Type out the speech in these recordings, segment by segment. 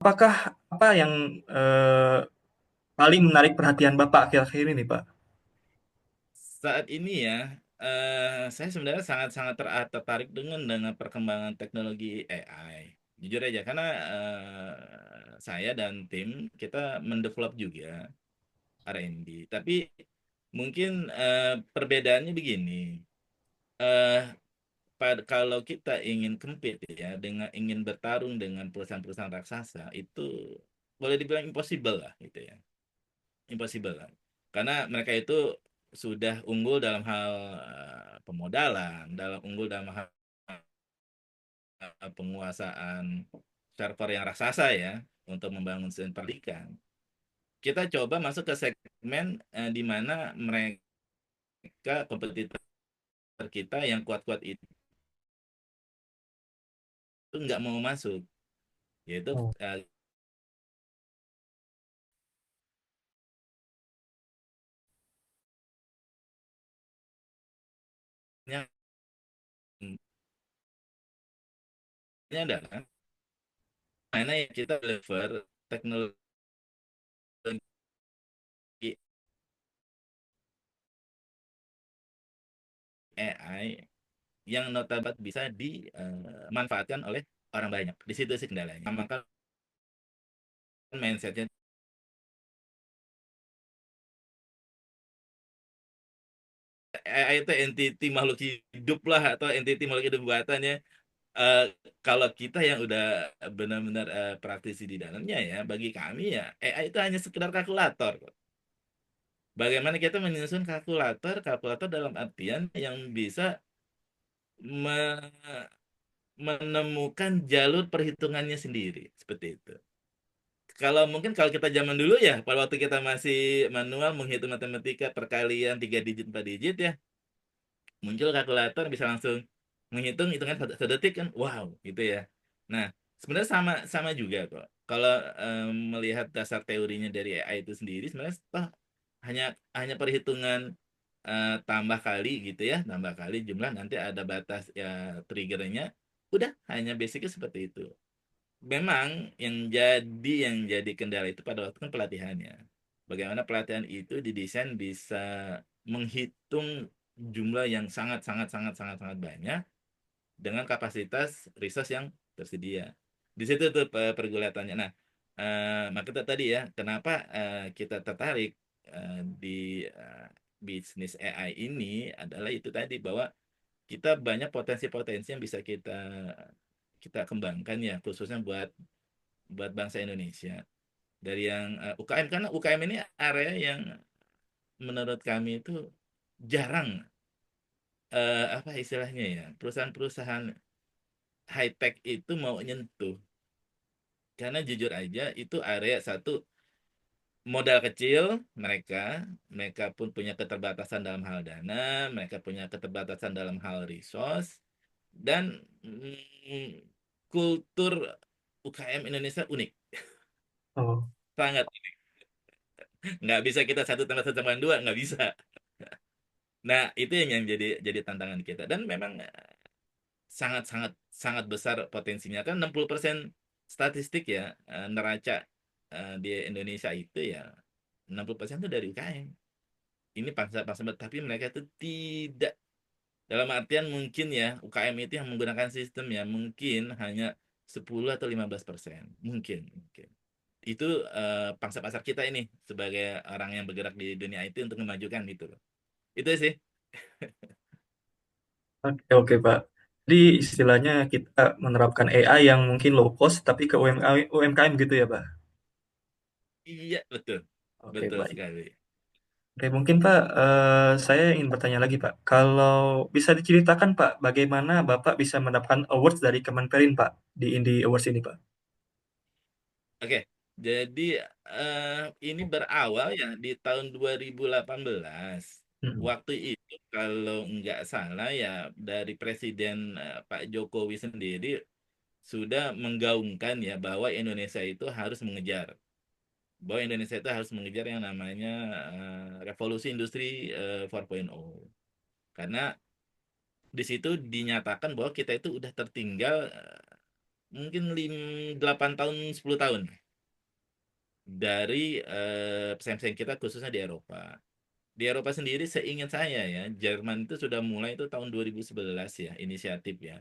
apakah apa yang paling menarik perhatian Bapak akhir-akhir ini, Pak? Saat ini ya, saya sebenarnya sangat-sangat tertarik dengan perkembangan teknologi AI. Jujur aja, karena saya dan tim kita mendevelop juga R&D. Tapi mungkin perbedaannya begini. eh Kalau kita ingin compete ya, dengan ingin bertarung dengan perusahaan-perusahaan raksasa, itu boleh dibilang impossible lah, gitu ya. Impossible lah. Karena mereka itu sudah unggul dalam hal pemodalan, unggul dalam hal penguasaan server yang raksasa ya, untuk membangun sistem pendidikan. Kita coba masuk ke segmen di mana mereka kompetitor kita yang kuat-kuat itu nggak mau masuk, yaitu Oh, nya adalah mana yang kita deliver teknologi AI yang notabene bisa dimanfaatkan oleh orang banyak. Di situ sih kendalanya. Maka mindsetnya AI itu entity makhluk hidup lah, atau entity makhluk hidup buatannya. Eh, Kalau kita yang udah benar-benar praktisi di dalamnya ya, bagi kami ya AI itu hanya sekedar kalkulator. Bagaimana kita menyusun kalkulator, kalkulator dalam artian yang bisa me- menemukan jalur perhitungannya sendiri, seperti itu. Kalau mungkin kalau kita zaman dulu ya, pada waktu kita masih manual menghitung matematika perkalian 3 digit 4 digit ya, muncul kalkulator bisa langsung menghitung hitungan sedetik kan, wow gitu ya. Nah, sebenarnya sama sama juga kok. Kalau melihat dasar teorinya dari AI itu sendiri, sebenarnya toh hanya hanya perhitungan tambah kali gitu ya, tambah kali jumlah, nanti ada batas ya triggernya, udah hanya basicnya seperti itu. Memang yang jadi kendala itu pada waktu kan pelatihannya. Bagaimana pelatihan itu didesain bisa menghitung jumlah yang sangat sangat sangat sangat sangat banyak dengan kapasitas resource yang tersedia. Di situ tuh pergulatannya. Nah, maka tadi ya, kenapa kita tertarik di bisnis AI ini adalah itu tadi, bahwa kita banyak potensi-potensi yang bisa kita kita kembangkan ya, khususnya buat buat bangsa Indonesia. Dari yang UKM, karena UKM ini area yang menurut kami itu jarang apa istilahnya ya, perusahaan-perusahaan high tech itu mau nyentuh, karena jujur aja itu area satu, modal kecil mereka, mereka pun punya keterbatasan dalam hal dana, mereka punya keterbatasan dalam hal resource, dan kultur UKM Indonesia unik, oh, sangat. Nggak bisa kita satu tambah satu tambah dua, nggak bisa. Nah, itu yang jadi tantangan kita. Dan memang sangat sangat sangat besar potensinya, kan 60% statistik ya, neraca di Indonesia itu ya 60% itu dari UKM. Ini pangsa pasar, tapi mereka itu tidak, dalam artian mungkin ya UKM itu yang menggunakan sistem ya mungkin hanya 10 atau 15%, mungkin itu pangsa pasar kita ini sebagai orang yang bergerak di dunia IT untuk memajukan itu loh. Itu sih. oke, oke, Pak. Jadi istilahnya kita menerapkan AI yang mungkin low cost tapi ke UMKM gitu ya, Pak? Iya, betul. Oke, Betul baik. sekali. Oke, mungkin Pak, saya ingin bertanya lagi, Pak. Kalau bisa diceritakan, Pak, bagaimana Bapak bisa mendapatkan awards dari Kemenperin, Pak, di Indie Awards ini, Pak? Oke, jadi ini berawal ya di tahun 2018. Hmm. Waktu itu kalau nggak salah ya, dari Presiden Pak Jokowi sendiri sudah menggaungkan ya bahwa Indonesia itu harus mengejar, yang namanya revolusi industri 4.0. Karena di situ dinyatakan bahwa kita itu udah tertinggal mungkin 8 tahun 10 tahun dari pesaing-pesaing kita khususnya di Eropa. Di Eropa sendiri seingat saya ya, Jerman itu sudah mulai itu tahun 2011 ya inisiatif ya.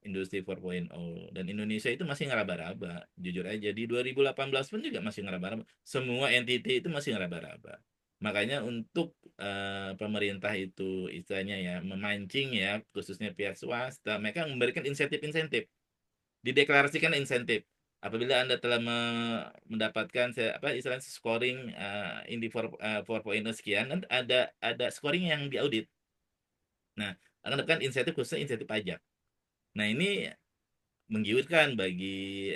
Industri 4.0 dan Indonesia itu masih ngeraba-raba jujur aja di 2018 pun juga masih ngeraba-raba semua entity itu masih ngeraba-raba makanya untuk pemerintah itu istilahnya ya memancing ya khususnya pihak swasta mereka memberikan insentif-insentif dideklarasikan insentif apabila Anda telah mendapatkan apa istilahnya scoring Indi 4.0 sekian nanti ada scoring yang diaudit nah akan mendapatkan insentif khususnya insentif pajak nah ini menggiurkan bagi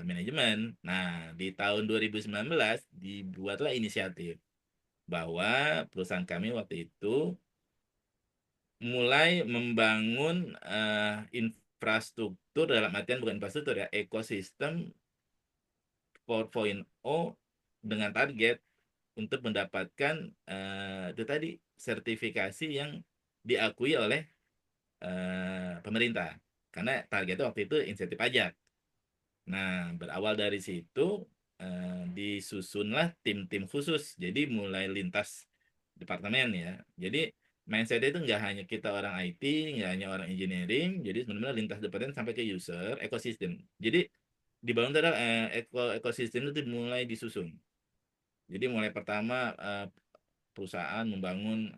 manajemen. Nah, di tahun 2019 dibuatlah inisiatif bahwa perusahaan kami waktu itu mulai membangun infrastruktur dalam artian bukan infrastruktur ya, ekosistem 4.0 dengan target untuk mendapatkan itu tadi sertifikasi yang diakui oleh pemerintah. Karena targetnya waktu itu insentif pajak. Nah, berawal dari situ disusunlah tim-tim khusus. Jadi mulai lintas departemen ya. Jadi mindset itu nggak hanya kita orang IT, nggak hanya orang engineering, jadi sebenarnya lintas departemen sampai ke user, ekosistem. Jadi dibangun adalah ekosistem itu mulai disusun. Jadi mulai pertama perusahaan membangun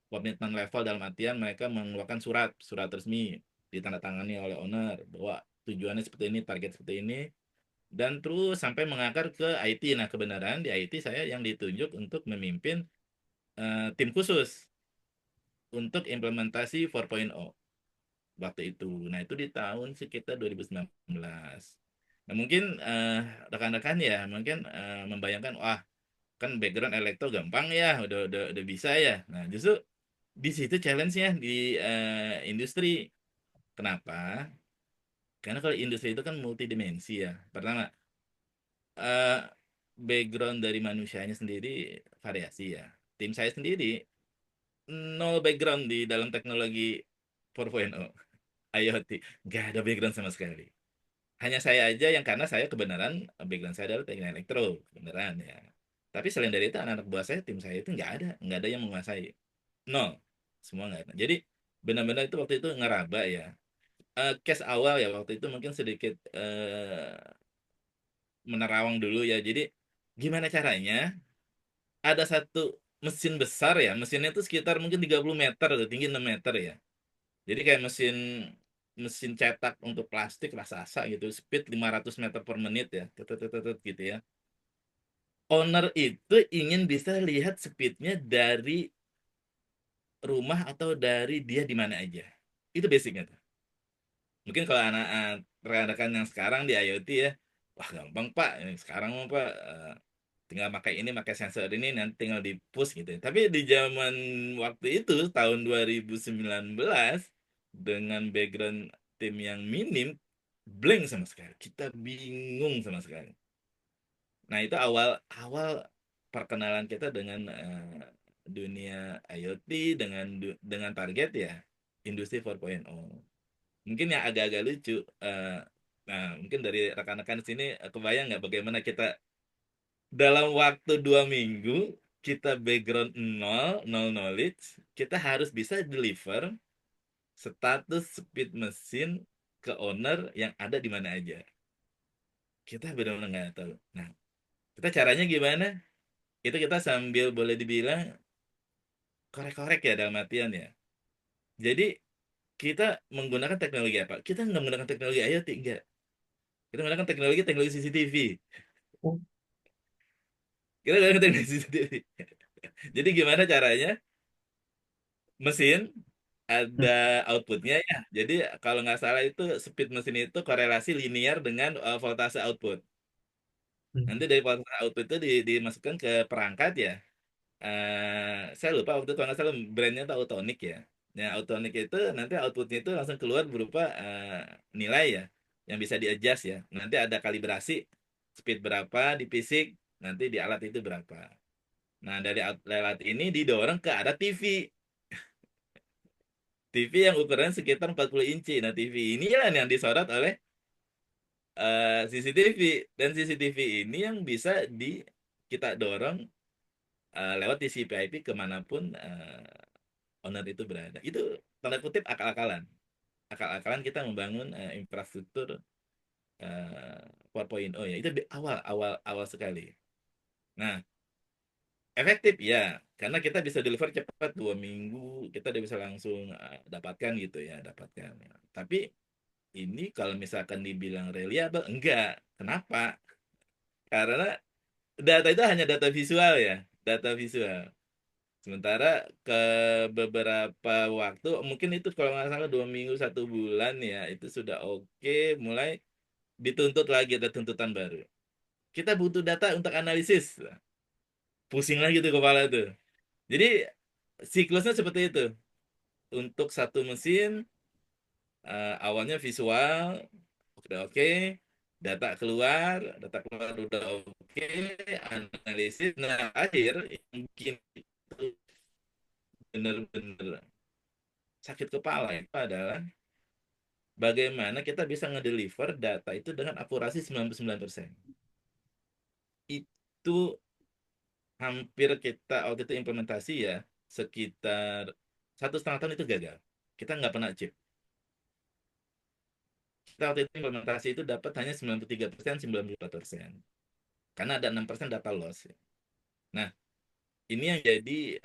komitmen level dalam artian mereka mengeluarkan surat resmi ditandatangani oleh owner bahwa tujuannya seperti ini, target seperti ini, dan terus sampai mengakar ke IT. Nah, kebenaran di IT saya yang ditunjuk untuk memimpin tim khusus untuk implementasi 4.0 waktu itu. Nah, itu di tahun sekitar 2019. Nah, mungkin rekan-rekan ya, mungkin membayangkan, wah, kan background elektro gampang ya, udah bisa ya. Nah, justru di situ challenge-nya di industri. Kenapa? Karena kalau industri itu kan multidimensi ya. Pertama, eh, background dari manusianya sendiri variasi ya. Tim saya sendiri nol background di dalam teknologi 4.0 IoT, nggak ada background sama sekali. Hanya saya aja yang karena saya kebenaran background saya adalah teknik elektro, kebenaran ya. Tapi selain dari itu anak-anak buah saya, tim saya itu nggak ada yang menguasai, nol, semua nggak ada. Jadi benar-benar itu waktu itu ngeraba ya. Case awal ya waktu itu mungkin sedikit menerawang dulu ya. Jadi gimana caranya ada satu mesin besar ya, mesinnya itu sekitar mungkin 30 meter atau tinggi 6 meter ya. Jadi kayak mesin mesin cetak untuk plastik raksasa gitu, speed 500 meter per menit ya, tetet gitu ya. Owner itu ingin bisa lihat speednya dari rumah atau dari dia di mana aja. Itu basicnya tuh. Mungkin kalau anak rekan-rekan yang sekarang di IoT ya, wah gampang Pak, ini sekarang mah Pak tinggal pakai ini, pakai sensor ini, nanti tinggal di push gitu ya. Tapi di zaman waktu itu, tahun 2019, dengan background tim yang minim, blank sama sekali. Kita bingung sama sekali. Nah, itu awal awal perkenalan kita dengan dunia IoT, dengan target ya, industri 4.0. Mungkin yang agak-agak lucu, nah mungkin dari rekan-rekan di sini kebayang nggak bagaimana kita dalam waktu 2 minggu kita background nol, nol knowledge, kita harus bisa deliver status speed mesin ke owner yang ada di mana aja. Kita benar-benar nggak tahu. Nah, kita caranya gimana? Itu kita sambil boleh dibilang korek-korek ya dalam artian ya. Jadi kita menggunakan teknologi apa? Kita nggak menggunakan teknologi IoT, enggak. Kita menggunakan teknologi CCTV. Oh, Kita menggunakan teknologi CCTV. Jadi gimana caranya? Mesin ada hmm, outputnya ya. Jadi kalau nggak salah itu speed mesin itu korelasi linear dengan voltase output. Nanti hmm, dari voltase output itu dimasukkan ke perangkat ya. Saya lupa waktu itu kalau nggak salah brandnya itu Autonic ya. Nah, Autonic itu nanti outputnya itu langsung keluar berupa nilai ya, yang bisa di-adjust ya. Nanti ada kalibrasi speed berapa di fisik, nanti di alat itu berapa. Nah, dari alat ini didorong ke arah TV. TV yang ukurannya sekitar 40 inci. Nah, TV inilah yang disorot oleh CCTV, dan CCTV ini yang bisa kita dorong lewat TCP/IP kemanapun owner itu berada. Itu tanda kutip akal-akalan. Akal-akalan kita membangun infrastruktur 4.0 ya. Itu awal awal awal sekali. Nah, efektif ya, karena kita bisa deliver cepat 2 minggu, kita udah bisa langsung dapatkan gitu ya, dapatkan. Tapi ini kalau misalkan dibilang reliable, enggak. Kenapa? Karena data itu hanya data visual ya, data visual. Sementara ke beberapa waktu, mungkin itu kalau nggak salah 2 minggu 1 bulan ya, itu sudah oke, mulai dituntut lagi, ada tuntutan baru. Kita butuh data untuk analisis. Pusing lagi tuh kepala tuh. Jadi siklusnya seperti itu. Untuk satu mesin, awalnya visual, udah oke, data keluar udah oke, analisis. Nah, akhir yang bikin itu bener-bener sakit kepala itu adalah bagaimana kita bisa ngedeliver data itu dengan akurasi 99%. Itu hampir kita waktu itu implementasi ya, sekitar 1,5 tahun itu gagal. Kita nggak pernah chip. Kita waktu itu implementasi itu dapat hanya 93%, 94%. Karena ada 6% data loss. Nah, ini yang jadi,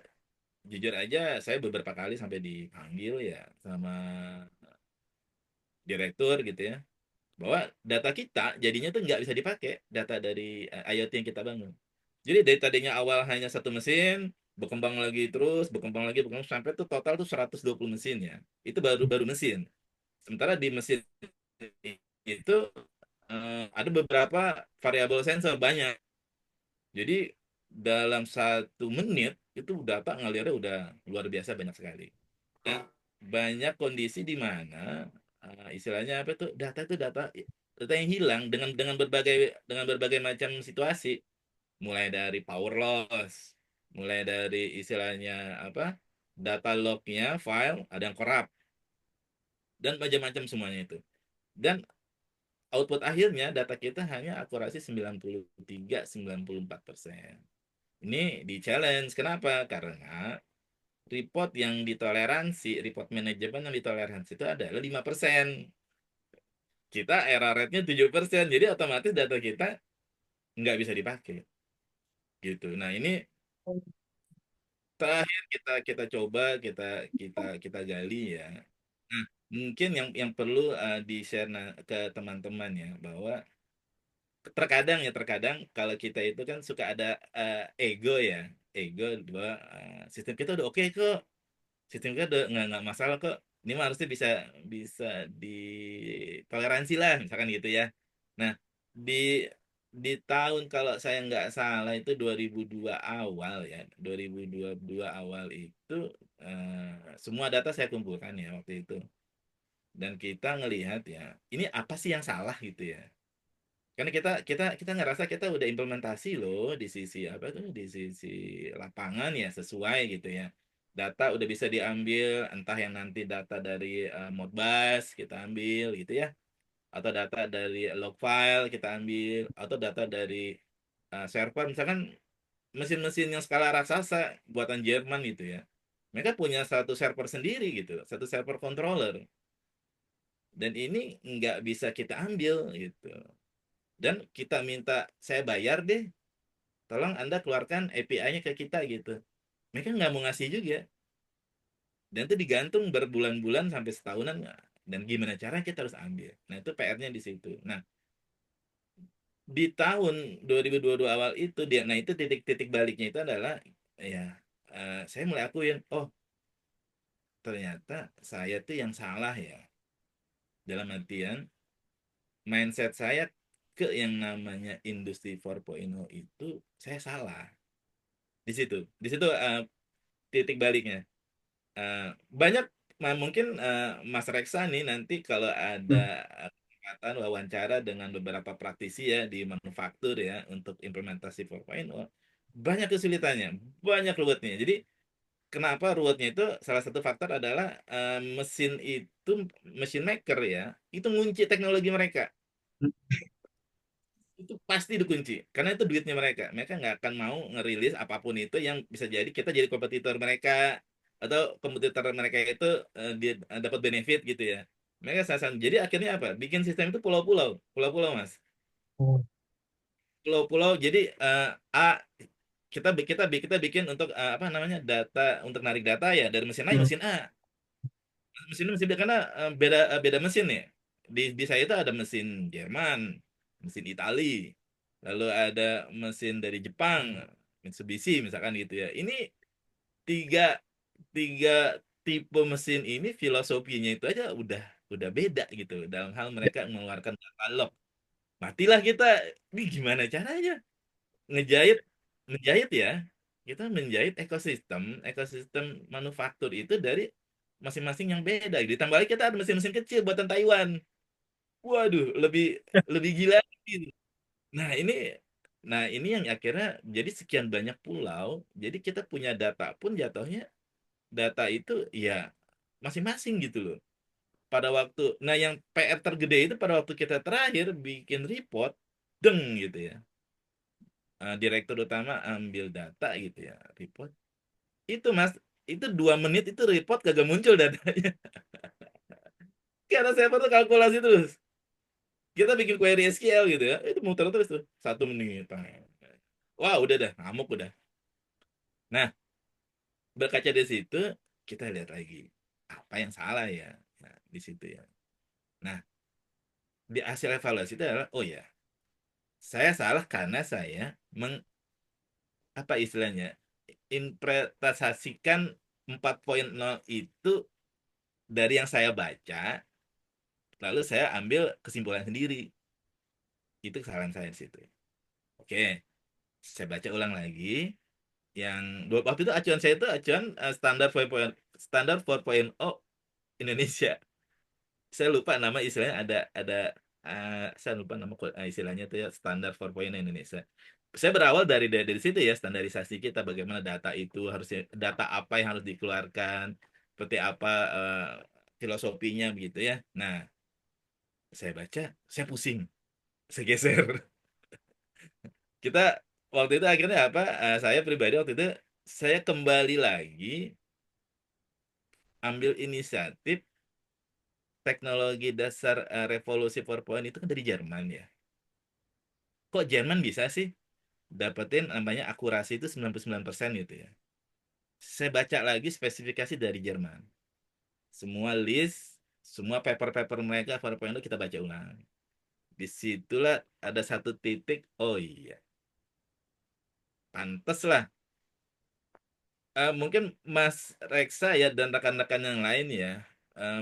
jujur aja saya beberapa kali sampai dipanggil ya sama direktur gitu ya, bahwa data kita jadinya tuh nggak bisa dipakai, data dari IoT yang kita bangun. Jadi dari tadinya awal hanya satu mesin, berkembang lagi terus, berkembang sampai tuh total tuh 120 mesin ya. Itu baru baru mesin. Sementara di mesin itu ada beberapa variabel sensor banyak. Jadi dalam 1 menit itu data ngalirnya udah luar biasa banyak sekali. Dan banyak kondisi di mana istilahnya apa tuh, data itu data yang hilang dengan berbagai macam situasi, mulai dari power loss, mulai dari istilahnya apa, data lognya file ada yang korup, dan macam-macam semuanya itu. Dan output akhirnya data kita hanya akurasi 93-94%. Ini di challenge. Kenapa? Karena report manajemen yang ditoleransi itu adalah 5%. Kita error rate-nya 7%. Jadi otomatis data kita nggak bisa dipakai. Gitu. Nah, ini terakhir kita kita coba, kita kita kita gali ya. Nah, mungkin yang perlu di-share ke teman-teman ya, bahwa terkadang kalau kita itu kan suka ada ego ya, ego bahwa sistem kita udah oke kok, sistem kita udah nggak masalah kok, ini mah harusnya bisa bisa ditoleransi lah misalkan gitu ya. Nah, di di tahun kalau saya nggak salah itu 2002 awal ya, 2022 awal itu semua data saya kumpulkan ya waktu itu, dan kita ngelihat ya ini apa sih yang salah gitu ya. Karena kita kita kita ngerasa kita udah implementasi loh di sisi apa tuh, di sisi lapangan ya, sesuai gitu ya. Data udah bisa diambil, entah yang nanti data dari Modbus kita ambil gitu ya, atau data dari log file kita ambil, atau data dari server misalkan mesin-mesin yang skala raksasa buatan Jerman gitu ya. Mereka punya satu server sendiri gitu, satu server controller. Dan ini nggak bisa kita ambil gitu. Dan kita minta, saya bayar deh, tolong Anda keluarkan API-nya ke kita gitu. Mereka nggak mau ngasih juga. Dan itu digantung berbulan-bulan sampai setahunan. Dan gimana cara kita harus ambil. Nah, itu PR-nya di situ. Nah, di tahun 2022 awal itu dia, nah itu titik-titik baliknya itu adalah ya, saya mulai akuin, oh ternyata saya tuh yang salah ya. Dalam artian mindset saya ke yang namanya industri 4.0 itu saya salah. Di situ titik baliknya. Banyak, mungkin Mas Reksa nih nanti kalau ada Hmm. kesempatan wawancara dengan beberapa praktisi ya di manufaktur ya untuk implementasi 4.0, banyak kesulitannya, banyak ruwetnya. Jadi kenapa ruwetnya itu, salah satu faktor adalah mesin itu, mesin maker ya, itu ngunci teknologi mereka. Itu pasti dikunci karena itu duitnya mereka nggak akan mau ngerilis apapun itu yang bisa jadi kita jadi kompetitor mereka atau kompetitor mereka itu dia dapat benefit gitu ya, mereka sasaran. Jadi akhirnya apa, bikin sistem itu pulau-pulau mas, Oh, pulau-pulau. Jadi A, kita bikin untuk apa namanya, data, untuk narik data ya dari mesin A ke hmm. mesin A, mesin B, karena beda mesin ya. Di saya itu ada mesin Jerman, mesin Itali, lalu ada mesin dari Jepang, Mitsubishi misalkan gitu ya. Ini tiga tiga tipe mesin ini filosofinya itu aja udah beda gitu dalam hal Ya. mereka mengeluarkan katalog. Matilah kita. Ini gimana caranya ngejahit menjahit ya, kita menjahit ekosistem ekosistem manufaktur itu dari masing-masing yang beda. Ditambah lagi kita ada mesin-mesin kecil buatan Taiwan. Waduh, lebih lebih gila lagi. Nah ini, yang akhirnya jadi sekian banyak pulau. Jadi kita punya data pun jatuhnya data itu ya masing-masing gitu loh. Pada waktu, nah yang PR tergede itu pada waktu kita terakhir bikin report, deng gitu ya. Direktur utama ambil data gitu ya, report. Itu mas, itu 2 menit itu report kagak muncul datanya. Karena server tuh kalkulasi terus. Kita bikin query SQL gitu ya, itu muter terus tuh 1 menit. Wah udah dah, ngamuk udah. Nah, berkaca dari situ, kita lihat lagi apa yang salah ya, nah, di situ ya. Nah, di hasil evaluasi itu adalah, oh ya, saya salah karena saya apa istilahnya, interpretasikan 4.0 itu dari yang saya baca, lalu saya ambil kesimpulan sendiri. Itu kesalahan saya di situ. Oke, saya baca ulang lagi. Yang waktu itu acuan saya itu acuan standar 4.0, standar 4.0 Indonesia. Saya lupa nama istilahnya, saya lupa nama istilahnya itu ya, standar 4.0 Indonesia. Saya berawal dari situ ya, standarisasi kita bagaimana data itu harusnya, data apa yang harus dikeluarkan, seperti apa filosofinya begitu ya. Nah, saya baca, saya pusing, saya geser. Kita waktu itu akhirnya apa? Saya pribadi waktu itu saya kembali lagi ambil inisiatif teknologi dasar revolusi 4.0 itu kan dari Jerman ya. Kok Jerman bisa sih dapetin namanya akurasi itu 99% gitu ya. Saya baca lagi spesifikasi dari Jerman. Semua list, semua paper-paper mereka 4.0 kita baca ulang. Disitulah ada satu titik, oh iya, pantes lah. Mungkin Mas Reksa ya dan rekan-rekan yang lain ya,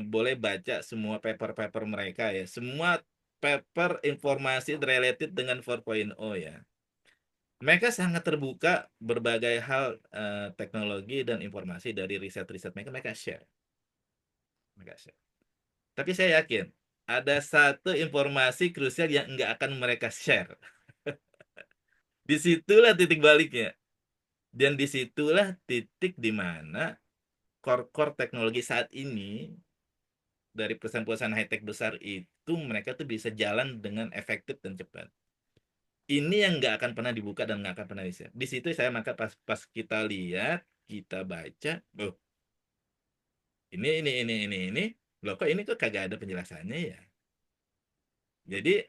boleh baca semua paper-paper mereka ya. Semua paper informasi related dengan 4.0 ya. Mereka sangat terbuka berbagai hal, teknologi dan informasi dari riset-riset mereka, mereka share. Mereka share. Tapi saya yakin ada satu informasi krusial yang nggak akan mereka share. Disitulah titik baliknya. Dan disitulah titik di mana core-core teknologi saat ini dari perusahaan-perusahaan high-tech besar itu mereka tuh bisa jalan dengan efektif dan cepat. Ini yang nggak akan pernah dibuka dan nggak akan pernah bisa. Di situ saya maka pas kita lihat, kita baca, oh ini, loh kok ini kok kagak ada penjelasannya ya. Jadi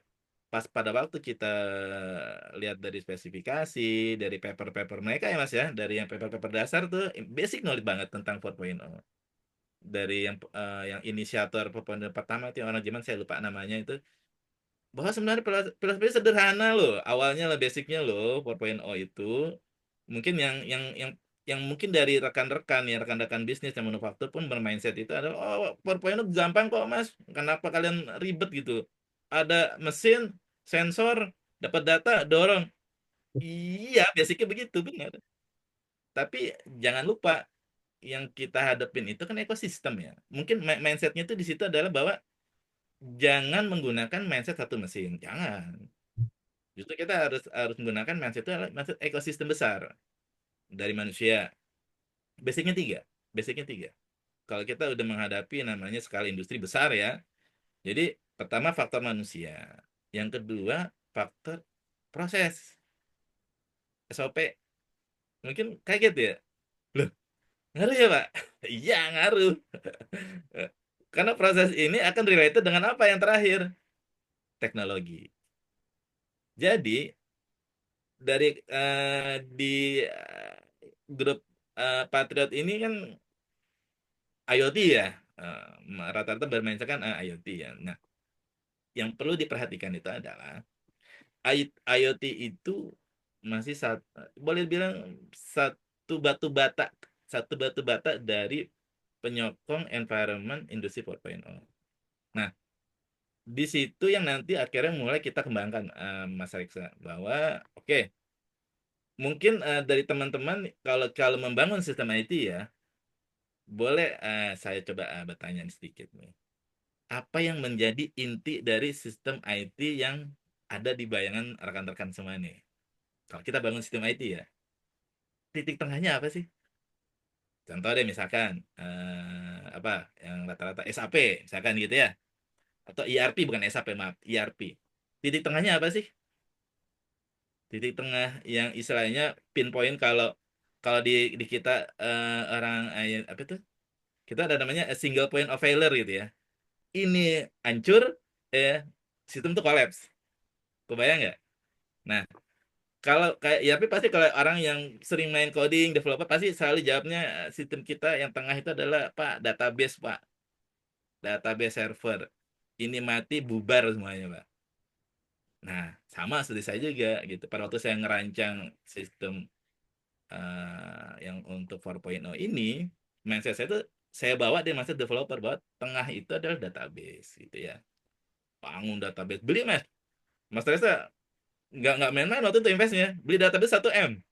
pas pada waktu kita lihat dari spesifikasi, dari paper-paper mereka ya mas ya, dari yang paper-paper dasar tuh basic knowledge banget tentang 4.0. Dari yang inisiator 4.0 pertama itu yang orang Jerman, saya lupa namanya itu, bahwa sebenarnya filosofi sederhana loh, awalnya lah, basicnya loh 4.0 itu mungkin yang mungkin dari rekan-rekan ya, rekan-rekan bisnis yang manufaktur pun bermindset itu adalah, oh 4.0 gampang kok mas, kenapa kalian ribet gitu, ada mesin, sensor, dapat data, dorong. Iya basicnya begitu benar, tapi jangan lupa yang kita hadapin itu kan ekosistem ya. Mungkin mindsetnya itu di situ adalah bahwa jangan menggunakan mindset satu mesin, jangan. Justru kita harus harus menggunakan mindset itu adalah mindset ekosistem besar dari manusia. Basicnya tiga, basicnya tiga. Kalau kita udah menghadapi namanya skala industri besar ya, jadi pertama faktor manusia. Yang kedua, faktor proses SOP. Mungkin kaget ya. Loh, ngaruh ya, Pak? Iya, ngaruh. Karena proses ini akan related dengan apa yang terakhir? Teknologi. Jadi, dari di grup Patriot ini kan IoT ya. Rata-rata bermainkan IoT ya. Nah, yang perlu diperhatikan itu adalah IoT itu masih boleh bilang satu batu bata dari penyokong environment industri 4.0. Nah, di situ yang nanti akhirnya mulai kita kembangkan, Mas Reksa, bahwa oke, mungkin dari teman-teman kalau kalau membangun sistem IT ya, boleh saya coba bertanya sedikit nih. Apa yang menjadi inti dari sistem IT yang ada di bayangan rekan-rekan semua nih? Kalau kita bangun sistem IT ya, titik tengahnya apa sih? Contoh deh misalkan apa yang rata-rata SAP misalkan gitu ya, atau ERP, bukan SAP, maaf, ERP. Titik tengahnya apa sih? Titik tengah yang istilahnya pinpoint, kalau kalau di kita orang apa tuh? Kita ada namanya a single point of failure gitu ya. Ini hancur, eh sistem tuh collapse. Kebayang nggak? Nah, kalau kayak ERP pasti kalau orang yang sering main coding, developer pasti selalu jawabnya sistem kita yang tengah itu adalah Pak database, Pak. Database server. Ini mati bubar semuanya, Pak. Nah, sama seperti saya juga gitu. Pada waktu saya ngerancang sistem yang untuk 4.0 ini, mindset saya itu saya bawa di mindset developer bahwa tengah itu adalah database gitu ya. Bangun database, beli Mas. Mas Teresa nggak main-main waktu itu investnya. Beli database 1 M.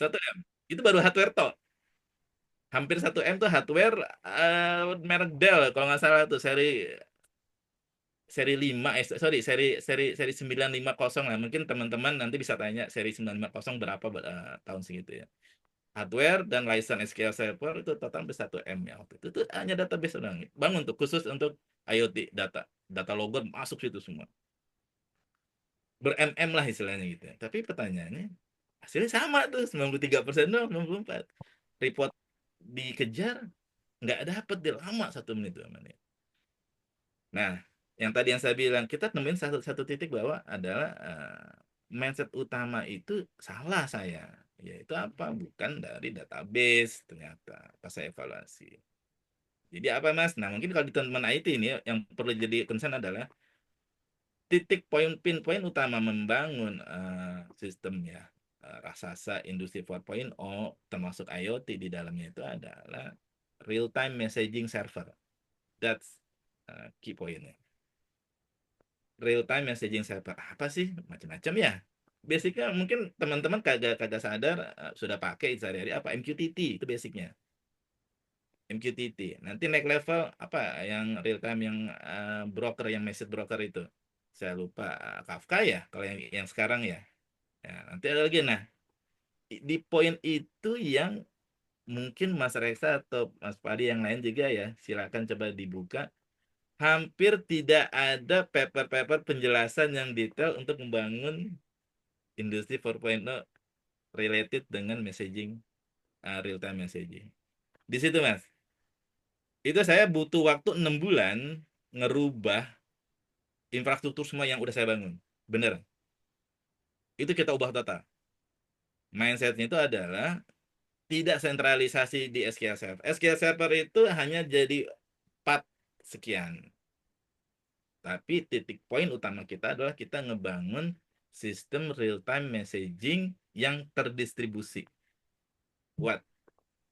1 M. Itu baru hardware toh. Hampir 1 M tuh hardware merek Dell kalau nggak salah tuh seri seri 5 sorry seri 950 lah. Mungkin teman-teman nanti bisa tanya seri 950 berapa tahun segitu ya. Hardware dan license SQL Server itu total sampai 1 M ya waktu itu. Itu hanya database doang. Bangun tuh khusus untuk IoT data. Data logger masuk situ semua. Ber-MM lah istilahnya gitu ya. Tapi pertanyaannya hasilnya sama tuh 93% doang, 94. Report dikejar nggak dapet, dia lama 1 menit 2 menit. Nah, yang tadi yang saya bilang, kita nemuin satu titik bahwa adalah mindset utama itu salah saya. Yaitu apa? Bukan dari database ternyata pas saya evaluasi. Jadi apa Mas? Nah, mungkin kalau di teman IT ini yang perlu jadi concern adalah titik pinpoint utama membangun sistem ya raksasa industri 4.0 termasuk IoT di dalamnya itu adalah real time messaging server. That's key pointnya. Real time messaging server apa sih? Macam-macam ya. Basicnya mungkin teman-teman kagak kagak sadar sudah pakai sehari-hari apa MQTT itu basicnya. MQTT. Nanti naik level apa yang real time yang broker, yang message broker itu. Saya lupa Kafka ya kalau yang sekarang ya. Ya, nanti ada lagi. Nah, di poin itu yang mungkin Mas Reksa atau Mas Padi yang lain juga ya, silakan coba dibuka. Hampir tidak ada paper-paper penjelasan yang detail untuk membangun industri 4.0 related dengan messaging, real time messaging. Di situ Mas, itu saya butuh waktu 6 bulan ngerubah infrastruktur semua yang udah saya bangun. Bener. Itu kita ubah total. Mindsetnya itu adalah tidak sentralisasi di SQL Server. SQL Server itu hanya jadi part sekian. Tapi titik poin utama kita adalah kita ngebangun sistem real time messaging yang terdistribusi. Buat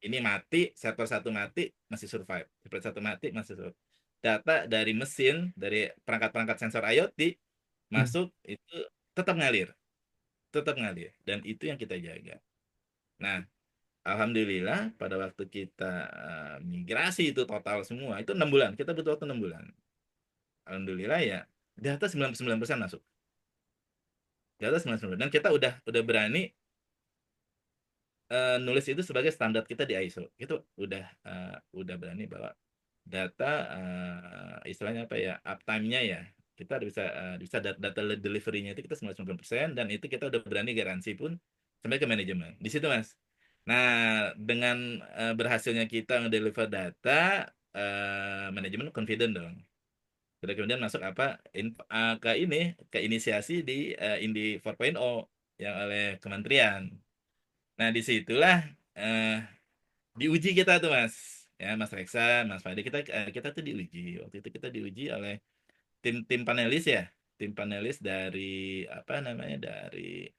ini mati, server satu mati, masih survive. Server satu mati, masih survive. Data dari mesin, dari perangkat-perangkat sensor IoT, masuk itu tetap ngalir. Tetap ngalir. Dan itu yang kita jaga. Nah, Alhamdulillah pada waktu kita migrasi itu total semua, itu 6 bulan. Kita butuh waktu 6 bulan. Alhamdulillah ya, data 99% masuk. Data 99%. Dan kita udah berani nulis itu sebagai standar kita di ISO. Itu udah berani bahwa data istilahnya apa ya, uptime-nya ya. Kita bisa data delivery-nya itu kita 99% dan itu kita udah berani garansi pun sampai ke manajemen. Di situ Mas. Nah, dengan berhasilnya kita ngedeliver data, manajemen confident dong. Kita kemudian masuk apa ke ini ke inisiasi di Indi 4.0 yang oleh kementerian. Nah, disitulah eh, diuji kita tuh Mas. Ya, Mas Reksa, Mas Fadi, kita tuh diuji. Waktu itu kita diuji oleh tim tim panelis ya, tim panelis dari apa namanya dari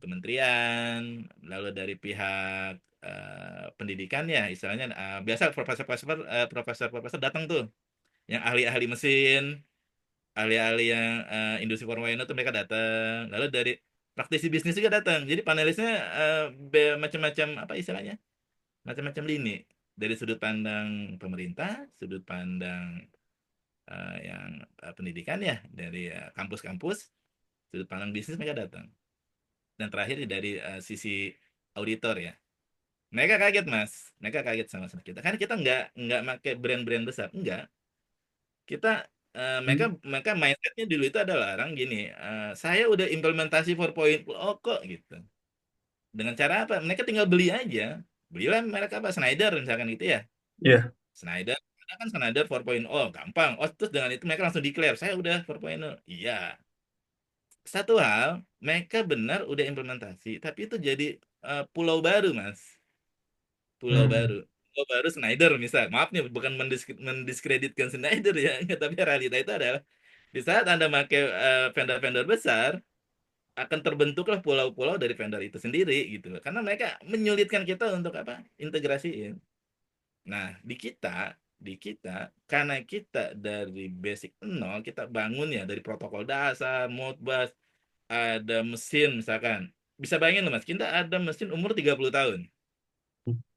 kementerian, lalu dari pihak pendidikan ya, istilahnya biasa profesor-profesor datang tuh, yang ahli-ahli mesin, ahli-ahli yang industri 4.0 tuh mereka datang, lalu dari praktisi bisnis juga datang. Jadi panelisnya macam-macam apa istilahnya, macam-macam lini dari sudut pandang pemerintah, sudut pandang yang pendidikan ya dari kampus-kampus, sudut pandang bisnis mereka datang, dan terakhir dari sisi auditor ya. Mereka kaget Mas, mereka kaget sama kita karena kita nggak pakai brand-brand besar, enggak. Kita mereka Hmm. mereka mindsetnya dulu itu adalah orang gini, saya udah implementasi 4.0 kok gitu. Dengan cara apa? Mereka tinggal beli aja, belilah mereka apa Schneider misalkan gitu ya. Iya. Schneider, ada kan Schneider 4.0, gampang. Oh, terus dengan itu mereka langsung declare, saya udah 4.0. Iya. Satu hal, mereka benar udah implementasi, tapi itu jadi pulau baru, Mas. Pulau baru. Hmm. Pulau baru Schneider, misal. Maaf nih, bukan mendiskreditkan Schneider ya. Tapi realita itu adalah, di saat Anda pakai vendor-vendor besar, akan terbentuklah pulau-pulau dari vendor itu sendiri, gitu loh. Karena mereka menyulitkan kita untuk apa? Integrasiin. Nah, di kita, karena kita dari basic nol, kita bangun ya dari protokol dasar, Modbus, ada mesin misalkan. Bisa bayangin loh Mas, kita ada mesin umur 30 tahun.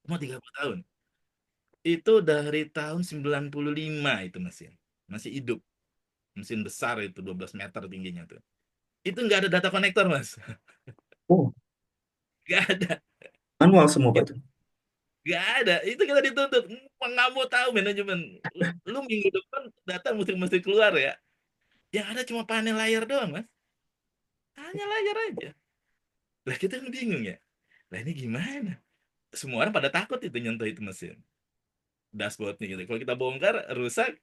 Umur 30 tahun. Itu dari tahun 95 itu mesin. Masih hidup. Mesin besar itu 12 meter tingginya tuh. Itu nggak ada data konektor Mas. Oh, Nggak ada. manual semua Pak It- itu. Nggak ada. Itu kita dituntut. Nggak mau tahu manajemen. Lu minggu depan data mesti keluar ya. Yang ada cuma panel layar doang Mas. Hanya layar aja. Lah kita kan bingung ya. Lah ini gimana? Semua orang pada takut itu nyentuh itu mesin. Dashboardnya gitu. Kalau kita bongkar, rusak,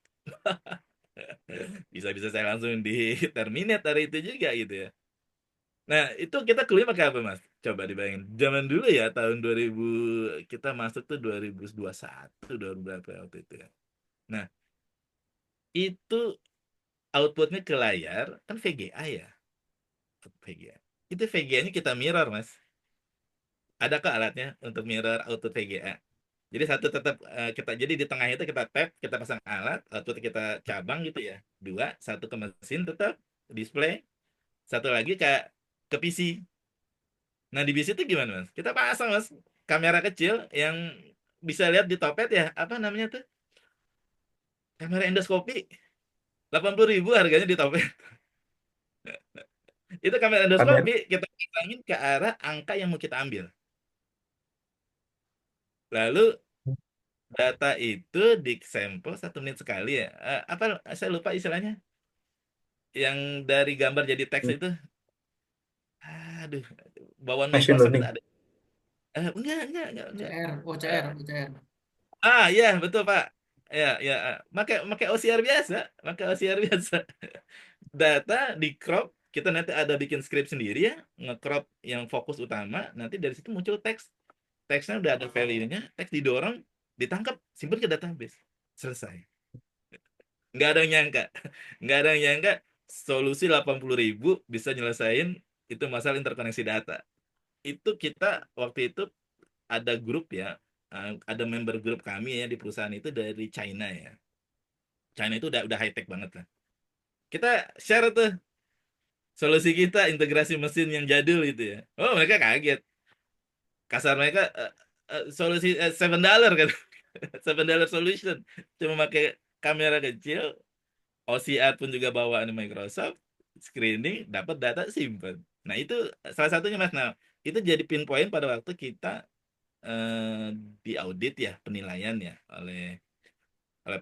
bisa-bisa saya langsung di terminate dari itu juga gitu ya. Nah, itu kita kuliah pakai apa, Mas? Coba dibayangin. Zaman dulu ya, tahun 2000, kita masuk tuh 2021, 2000 berapa waktu itu ya. Nah, itu outputnya ke layar, kan VGA ya. VGA. Itu VGA-nya kita mirror, Mas. Adakah alatnya untuk mirror output VGA? Jadi satu tetap kita jadi di tengah itu kita tap, kita pasang alat, output kita cabang gitu ya. Dua, satu ke mesin tetap display, satu lagi ke PC. Nah di PC itu gimana Mas? Kita pasang Mas kamera kecil yang bisa lihat di topet ya, apa namanya tuh? Kamera endoskopi. 80.000 harganya di topet. Itu kamera Kamera. endoskopi kita pasangin ke arah angka yang mau kita ambil. Lalu data itu di sampel 1 menit sekali ya. Apa saya lupa istilahnya. Yang dari gambar jadi teks itu. Aduh, bawaan Machine Microsoft itu learning. ada. Enggak. OCR, Eh, OCR, OCR. ya betul Pak. Ya, pakai pakai OCR biasa, pakai OCR biasa. Data di crop, kita nanti ada bikin script sendiri ya, nge-crop yang fokus utama, nanti dari situ muncul teks. Teksnya udah ada value-nya, teks didorong, ditangkap, simpan ke database. Selesai. Nggak ada yang nyangka. Nggak ada yang nyangka solusi 80.000 bisa nyelesain itu masalah interkoneksi data. Itu kita waktu itu ada grup ya, ada member grup kami ya di perusahaan itu dari China ya. China itu udah high tech banget lah. Kita share tuh solusi kita integrasi mesin yang jadul itu ya. Oh mereka kaget. Kasar mereka solusi $7 kan. $7 solution. Cuma pakai kamera kecil, OCR pun juga bawaan Microsoft, screening, dapat data simpen. Nah itu salah satunya Mas. Nah itu jadi pinpoint pada waktu kita di audit ya penilaian ya oleh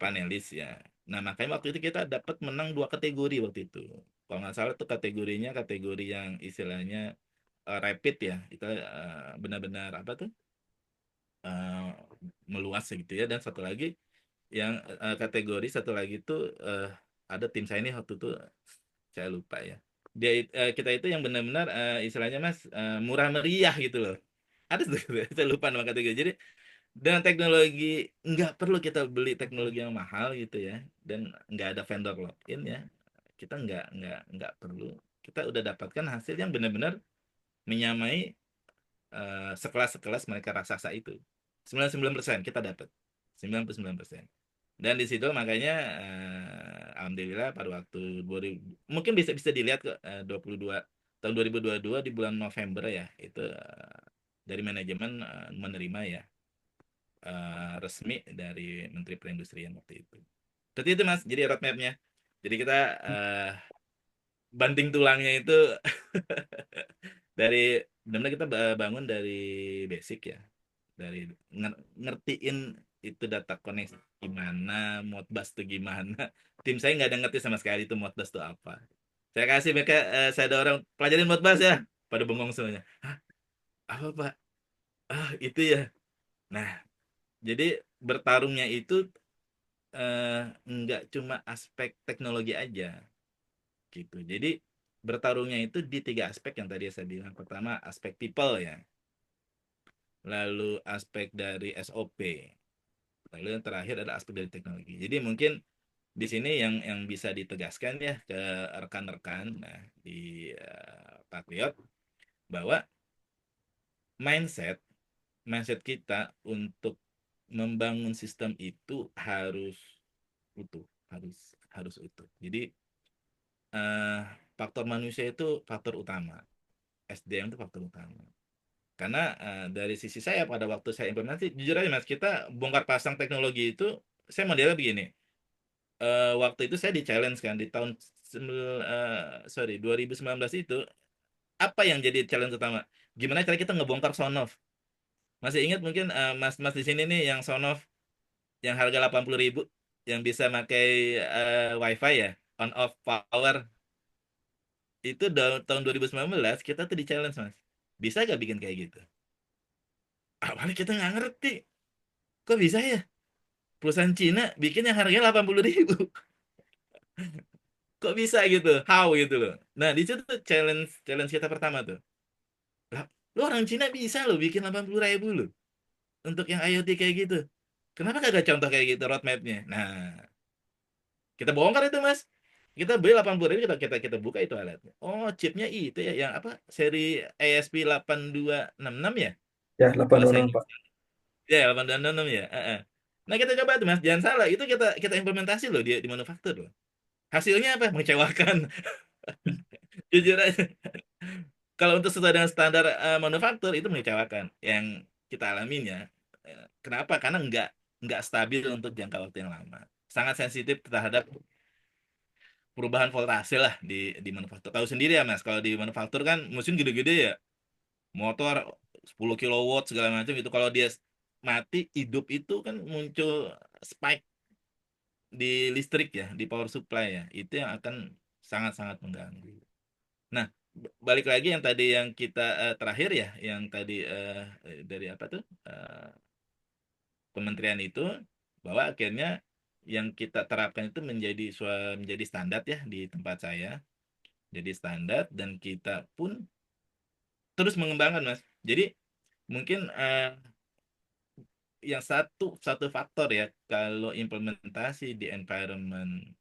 panelis ya. Nah, makanya waktu itu kita dapat menang 2 kategori waktu itu. Kalau nggak salah tuh kategorinya kategori yang istilahnya rapid ya. Kita benar-benar apa tuh eh, meluas gitu ya. Dan satu lagi yang kategori satu lagi tuh ada tim saya ini waktu itu saya lupa ya. Kita itu yang benar-benar istilahnya Mas murah meriah gitu loh. Ada tuh saya lupa nama kategori. Jadi dengan teknologi nggak perlu kita beli teknologi yang mahal gitu ya, dan nggak ada vendor login ya, kita nggak perlu, kita udah dapatkan hasil yang benar-benar menyamai sekelas-sekelas mereka raksasa itu. 99% kita dapat 99%. Dan di situ makanya alhamdulillah pada waktu 2000, mungkin bisa bisa dilihat ke 22 tahun 2022 di bulan November ya, itu dari manajemen menerima ya resmi dari Menteri Perindustrian waktu itu. Seperti itu Mas, jadi roadmap-nya. Jadi kita banting tulangnya itu dari benar-benar kita bangun dari basic ya, dari ngertiin itu data koneksi gimana, Modbus itu gimana. Tim saya nggak ada ngerti sama sekali itu Modbus itu apa. Saya kasih mereka, saya ada orang pelajarin Modbus ya, pada bengong semuanya. Hah, apa Pak? Ah, itu ya. Nah, jadi bertarungnya itu nggak cuma aspek teknologi aja gitu. Jadi bertarungnya itu di 3 aspek yang tadi saya bilang. Pertama aspek people ya, lalu aspek dari SOP, lalu yang terakhir ada aspek dari teknologi. Jadi mungkin di sini yang bisa ditegaskan ya ke rekan-rekan nah, di Patriot, bahwa mindset mindset kita untuk membangun sistem itu harus utuh, harus utuh. Jadi eh, faktor manusia itu faktor utama, SDM itu faktor utama. Karena dari sisi saya pada waktu saya implementasi, jujur aja Mas, kita bongkar pasang teknologi itu, saya modelnya begini. Waktu itu saya di challenge kan di tahun 2019 itu, apa yang jadi challenge utama? Gimana cara kita ngebongkar Sonoff? Masih ingat mungkin Mas-mas di sini nih yang Sonoff yang harga 80.000 yang bisa pakai WiFi ya, on off power, itu tahun 2019 kita tuh di challenge Mas. Bisa gak bikin kayak gitu? Awalnya kita nggak ngerti. Kok bisa ya? Perusahaan Cina bikin yang harganya 80.000. Kok bisa gitu? How gitu loh. Nah, di situ tuh challenge challenge kita pertama tuh. Lah, lu orang Cina bisa loh bikin 80.000 loh. Untuk yang IoT kayak gitu. Kenapa kagak contoh kayak gitu roadmapnya? Nah, kita bongkar itu Mas. Kita beli 80.000, kita buka itu alatnya. Oh, chipnya itu ya, yang apa? Seri ASP8266 ya? Ya, Kalau saya 826 ingat. Pak. Ya, 866 ya. Nah, kita coba tuh Mas, jangan salah. Itu kita kita implementasi loh di manufaktur loh. Hasilnya apa? Mengecewakan. Jujur aja. Kalau untuk sesuai dengan standar manufaktur itu mengecewakan. Yang kita alamin ya. Kenapa? Karena nggak stabil untuk jangka waktu yang lama. Sangat sensitif terhadap perubahan voltase lah di manufaktur. Tahu sendiri ya Mas, kalau di manufaktur kan mesin gede-gede ya. Motor 10 kilowatt segala macam itu, kalau dia mati hidup itu kan muncul spike di listrik ya, di power supply ya. Itu yang akan sangat-sangat mengganggu. Nah, balik lagi yang tadi yang kita terakhir ya, yang tadi dari apa tuh kementerian itu, bahwa akhirnya yang kita terapkan itu menjadi standar ya di tempat saya, jadi standar, dan kita pun terus mengembangkan Mas. Jadi mungkin yang satu satu faktor ya kalau implementasi di environment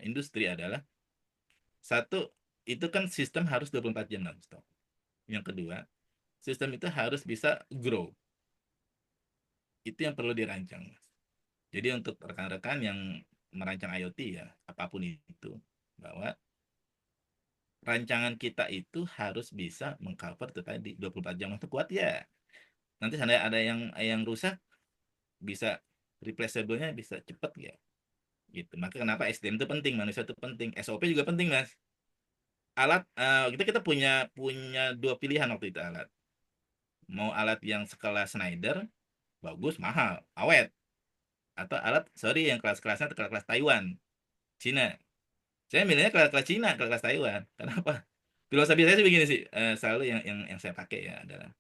industri adalah, satu, itu kan sistem harus 24 jam non-stop. Yang kedua, sistem itu harus bisa grow. Itu yang perlu dirancang, Mas. Jadi untuk rekan-rekan yang merancang IoT ya, apapun itu, bahwa rancangan kita itu harus bisa mengcover itu tadi 24 jam itu kuat ya. Nanti ada yang rusak, bisa replaceable-nya bisa cepat ya. Gitu. Maka kenapa SDM itu penting, manusia itu penting, SOP juga penting, Mas. Alat kita punya punya 2 pilihan waktu itu alat. Mau alat yang sekelas Schneider, bagus, mahal, awet. atau alat, sorry, yang kelas-kelasnya kelas-kelas Taiwan, Cina. Saya milihnya kelas-kelas Cina, kelas-kelas Taiwan. Kenapa? Filosofi saya sih begini sih, selalu yang saya pakai ya adalah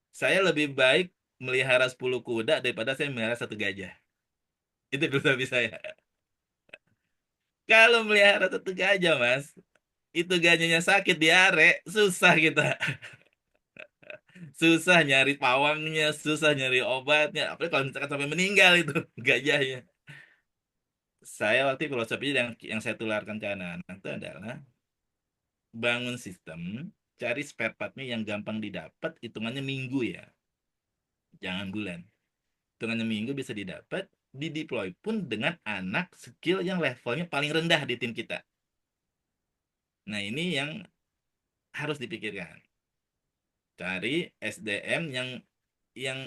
saya lebih baik melihara 10 kuda daripada saya melihara satu gajah. Itu filosofi saya. Kalau melihara satu gajah, Mas, itu gajahnya sakit diare, susah kita. Susah nyari pawangnya, susah nyari obatnya. Apalagi kalau misalkan sampai meninggal itu gajahnya. Saya waktu itu filosofi yang saya tularkan ke anak-anak itu adalah bangun sistem, cari spare partnya yang gampang didapat, hitungannya minggu ya, jangan bulan. Hitungannya minggu bisa didapat, dideploy pun dengan anak skill yang levelnya paling rendah di tim kita. Nah, ini yang harus dipikirkan. Cari SDM yang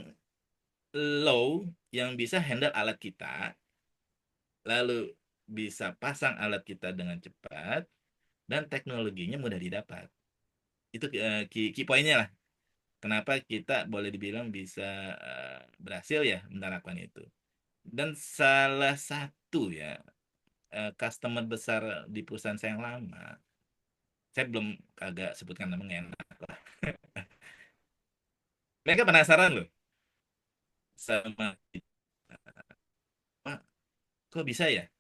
low, yang bisa handle alat kita, lalu bisa pasang alat kita dengan cepat, dan teknologinya mudah didapat. Itu key pointnya lah. Kenapa kita boleh dibilang bisa berhasil ya menerapkan itu. Dan salah satu ya customer besar di perusahaan saya yang lama, saya belum kagak sebutkan namanya enak lah. Mereka penasaran loh sama Pak, kok bisa ya?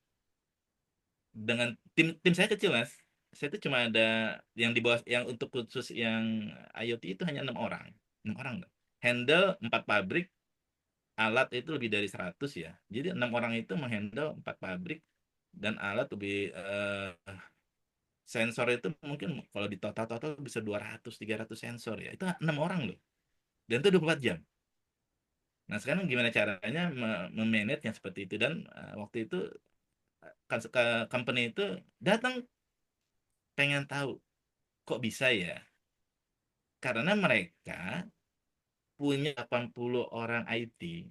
Dengan tim saya kecil mas, saya itu cuma ada yang di bawah, yang untuk khusus yang IoT itu hanya 6 orang, 6 orang loh. Handle 4 pabrik, alat itu lebih dari 100 ya. Jadi 6 orang itu menghandle 4 pabrik dan alat lebih sensor itu mungkin kalau di total-total bisa 200-300 sensor ya. Itu 6 orang loh. Dan itu 24 jam. Nah, sekarang gimana caranya memanage yang seperti itu, dan waktu itu kan company itu datang pengen tahu kok bisa ya? Karena mereka punya 80 orang IT,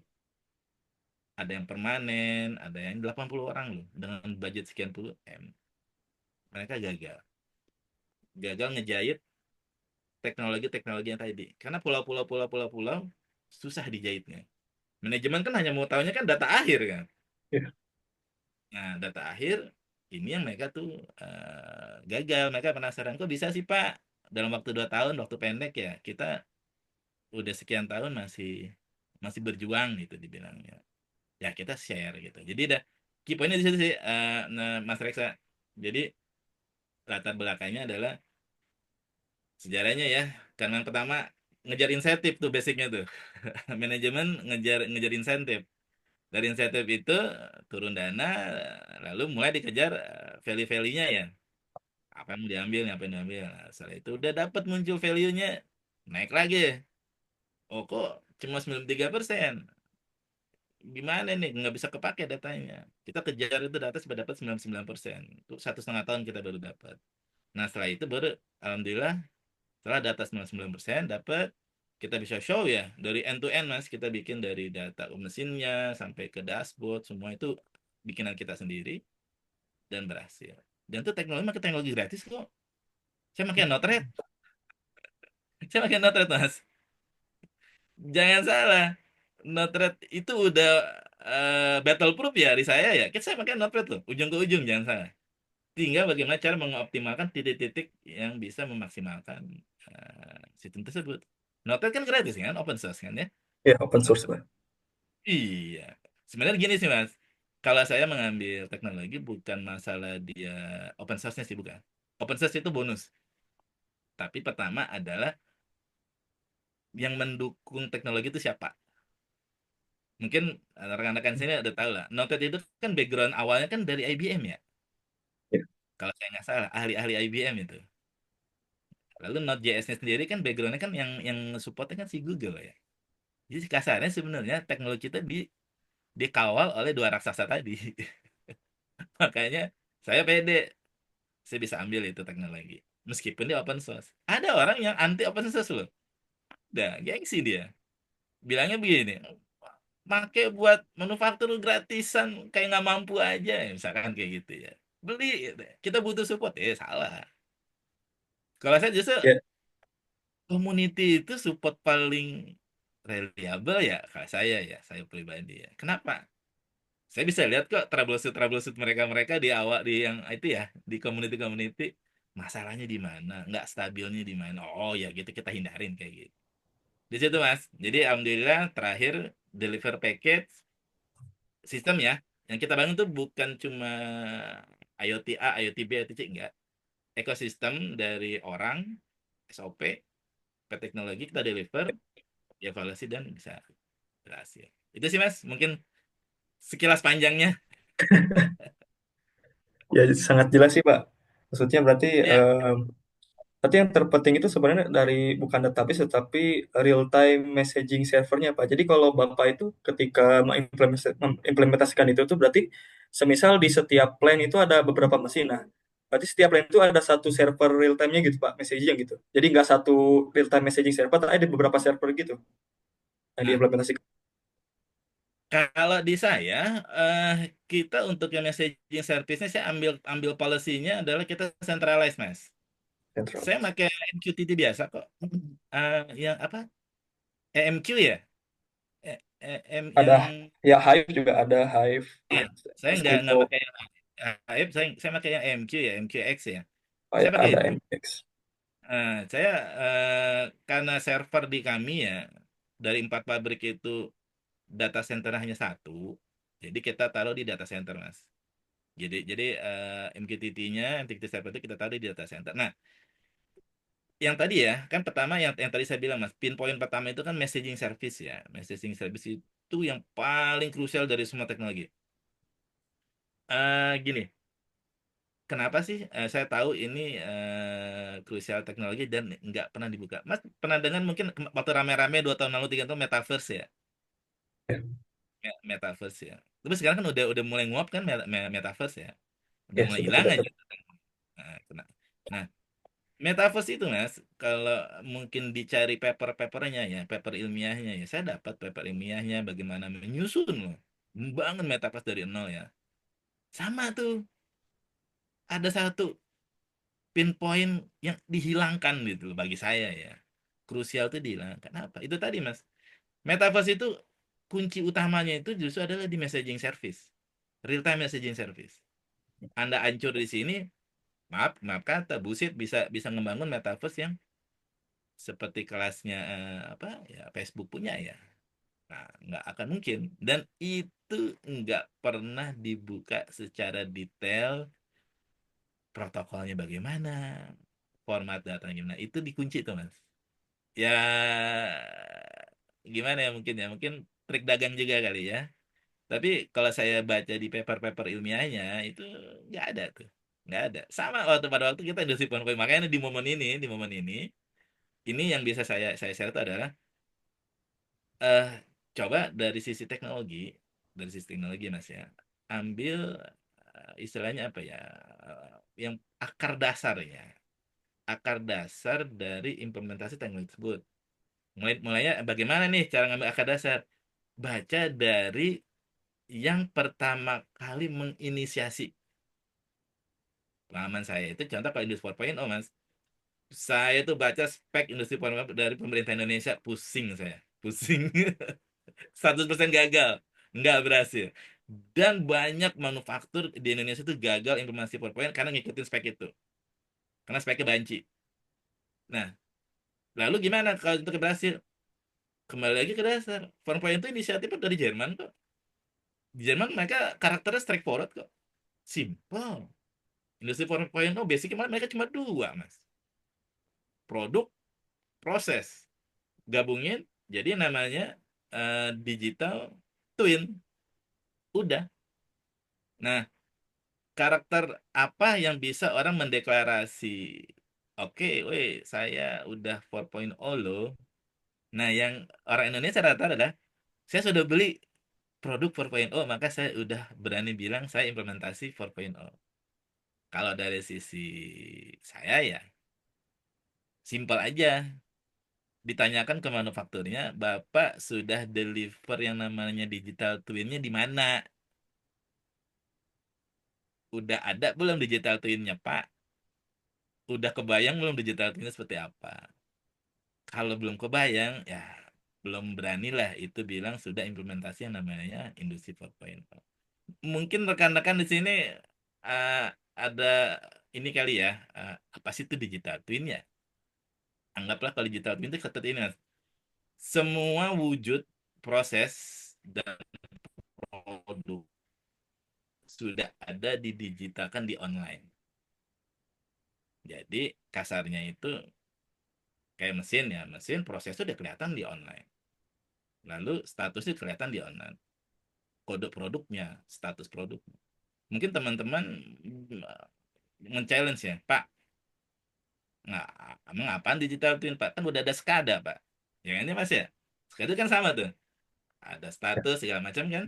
ada yang permanen, ada yang 80 orang loh dengan budget sekian puluh M. Mereka gagal. Gagal ngejahit teknologi-teknologi yang tadi. Karena pulau-pulau susah dijahitnya. Manajemen kan hanya mau tahunya kan data akhir kan. Ya. Nah, data akhir ini yang mereka tuh gagal. Mereka penasaran kok bisa sih Pak dalam waktu 2 tahun, waktu pendek ya kita udah sekian tahun masih masih berjuang gitu dibilangnya. Ya kita share gitu. Jadi dah key pointnya di situ sih, nah, Mas Reksa. Jadi latar belakangnya adalah sejarahnya ya. Karena yang pertama ngejar insentif tuh basicnya tuh. Manajemen ngejar ngejar insentif. Dari insentif itu turun dana, lalu mulai dikejar value-value-nya ya. Apa yang mau diambil, apa yang diambil. Nah, setelah itu udah dapat muncul value-nya, naik lagi. Oh kok cuma 93%? Gimana nih? Nggak bisa kepake datanya. Kita kejar itu data sudah dapat 99%. Itu 1,5 tahun kita baru dapat. Nah setelah itu baru, alhamdulillah, setelah data 99% dapat, kita bisa show ya dari end to end mas. Kita bikin dari data mesinnya sampai ke dashboard, semua itu bikinan kita sendiri dan berhasil. Dan itu teknologi, pakai teknologi gratis kok. Saya pakai Node-RED. Saya pakai Node-RED mas. Jangan salah. Node-RED itu udah battle proof ya di saya ya. Kita saya pakai Node-RED loh, ujung ke ujung, jangan salah. Tinggal bagaimana cara mengoptimalkan titik-titik yang bisa memaksimalkan sistem tersebut. Node-RED kan gratis kan, open source kan ya. Ya, open source, Pak. Iya. Sebenarnya gini sih Mas. Kalau saya mengambil teknologi bukan masalah dia open source-nya sih, bukan. Open source itu bonus. Tapi pertama adalah yang mendukung teknologi itu siapa. Mungkin rekan-rekan sini udah tahu lah. Node itu kan background awalnya kan dari IBM ya. Ya. Kalau saya nggak salah, ahli-ahli IBM itu. Lalu Node.js-nya sendiri kan background-nya kan yang supportnya kan si Google ya. Jadi kasarnya sebenarnya teknologi kita dikawal oleh dua raksasa tadi. Makanya saya pede, saya bisa ambil itu teknologi. Meskipun dia open source. Ada orang yang anti open source loh. Udah, gengsi dia. Bilangnya begini, make buat manufaktur gratisan kayak nggak mampu aja, ya, misalkan kayak gitu ya. Beli, kita butuh support. Salah. Kalau saya justru Ya, community itu support paling reliable ya, kalau saya ya, saya pribadi ya. Kenapa? Saya bisa lihat kok troubleshoot mereka di awal di yang itu ya di community masalahnya di mana, nggak stabilnya di mana. Oh ya gitu kita hindarin kayak gitu. Di situ Mas. Jadi alhamdulillah terakhir deliver package sistem ya. Yang kita bangun tuh bukan cuma IoT A, IoT B, IoT C enggak. Ekosistem dari orang, SOP, ke teknologi kita deliver, dievaluasi dan bisa berhasil. Itu sih Mas, mungkin sekilas panjangnya. Ya, sangat jelas sih, Pak. Maksudnya berarti Ya, berarti yang terpenting itu sebenarnya dari bukan database tetapi real time messaging servernya, Pak. Jadi kalau Bapak itu ketika mengimplementasikan itu tuh berarti semisal di setiap plan itu ada beberapa mesin. Nah, berarti setiap plan itu ada satu server real time-nya gitu, Pak, messaging gitu. Jadi nggak satu real time messaging server, tapi ada beberapa server gitu yang nah diimplementasikan. kalau di saya, eh, kita untuk yang messaging service-nya saya ambil ambil policy-nya adalah kita centralize, Mas. Saya Centralized. pakai MQTT biasa kok. Yang apa? EMQ ya? Ada Yang ya Hive juga ada Hive, ya, saya nggak Mosquito, pakai yang Hive, saya pakai yang MQ ya, MQX ya. oh ya, Saya pakai ada itu. MX. Saya karena server di kami ya dari 4 pabrik itu data center hanya satu, jadi kita taruh di data center, Mas. Jadi MQTT-nya, MQTT server itu kita taruh di data center. Nah, yang tadi ya, kan pertama yang tadi saya bilang, Mas, pinpoint pertama itu kan messaging service ya. Messaging service itu yang paling krusial dari semua teknologi. Gini, kenapa sih saya tahu ini krusial teknologi dan nggak pernah dibuka? Mas pernah dengar mungkin waktu rame-rame 2 tahun lalu 3 tahun metaverse ya, Ya, metaverse ya. Tapi sekarang kan udah mulai nguap kan metaverse ya, udah ya mulai sudah hilang tidak aja. Nah, nah, metaverse itu Mas, kalau mungkin dicari paper-papernya ya, paper ilmiahnya ya, saya dapat paper ilmiahnya bagaimana menyusun loh, membangun metaverse dari nol ya. Sama tuh, ada satu pinpoint yang dihilangkan gitu loh bagi saya ya. Krusial itu dihilangkan. Kenapa? Itu tadi Mas. Metaverse itu kunci utamanya itu justru adalah di messaging service. Real time messaging service. Anda hancur di sini, maaf kata, busit bisa bisa ngebangun metaverse yang seperti kelasnya apa ya Facebook punya ya. Nah, nggak akan mungkin. Dan itu nggak pernah dibuka secara detail protokolnya bagaimana, format datanya gimana. Itu dikunci tuh, Mas. Ya, gimana ya mungkin ya. Mungkin trik dagang juga kali ya. Tapi kalau saya baca di paper-paper ilmiahnya, itu nggak ada tuh. Nggak ada. Sama pada waktu kita industri 4.0. Makanya di momen ini yang bisa saya share itu adalah eh coba dari sisi teknologi Mas ya, ambil istilahnya apa ya, yang akar dasar dari implementasi teknologi tersebut. Mulainya bagaimana nih cara ngambil akar dasar? Baca dari yang pertama kali menginisiasi. Pengalaman saya itu contoh kalau industri 4.0 Mas. Saya tuh baca spek industri 4.0 dari pemerintah Indonesia, pusing saya. Pusing. 100% gagal, nggak berhasil. Dan banyak manufaktur di Indonesia itu gagal implementasi 4.0 karena ngikutin spek itu. Karena speknya banci. Nah, lalu gimana kalau itu berhasil? Kembali lagi ke dasar. 4.0 itu inisiatifnya dari Jerman kok. Di Jerman mereka karakternya straightforward kok. Simple. Industri 4.0 basicnya mereka cuma dua, Mas. Produk, proses. Gabungin, jadi namanya digital twin. Udah. Nah, karakter apa yang bisa orang mendeklarasi, oke, weh, saya udah 4.0 loh. Nah, yang orang Indonesia rata-rata adalah, saya sudah beli produk 4.0, maka saya udah berani bilang saya implementasi 4.0. Kalau dari sisi saya ya, simpel aja. Ditanyakan ke manufakturnya, Bapak sudah deliver yang namanya digital twinnya di mana? Udah ada belum digital twinnya, Pak? Udah kebayang belum digital twinnya seperti apa? Kalau belum kebayang, ya belum beranilah itu bilang sudah implementasi yang namanya Industri 4.0. Mungkin rekan-rekan di sini eh, ada ini kali ya, apa sih itu digital twin ya? Anggaplah kalau digital twin itu seperti ini, Mas. Semua wujud proses dan produk sudah ada didigitalkan di online. Jadi kasarnya itu kayak mesin ya, mesin prosesnya udah kelihatan di online. Lalu statusnya kelihatan di online. Kode produknya, status produknya. Mungkin teman-teman nge-challenge ya, Pak, nggak, emang apaan digital twin, Pak? Kan udah ada SCADA, Pak. Ya kan ini Mas ya? SCADA kan sama tuh. Ada status segala macam kan?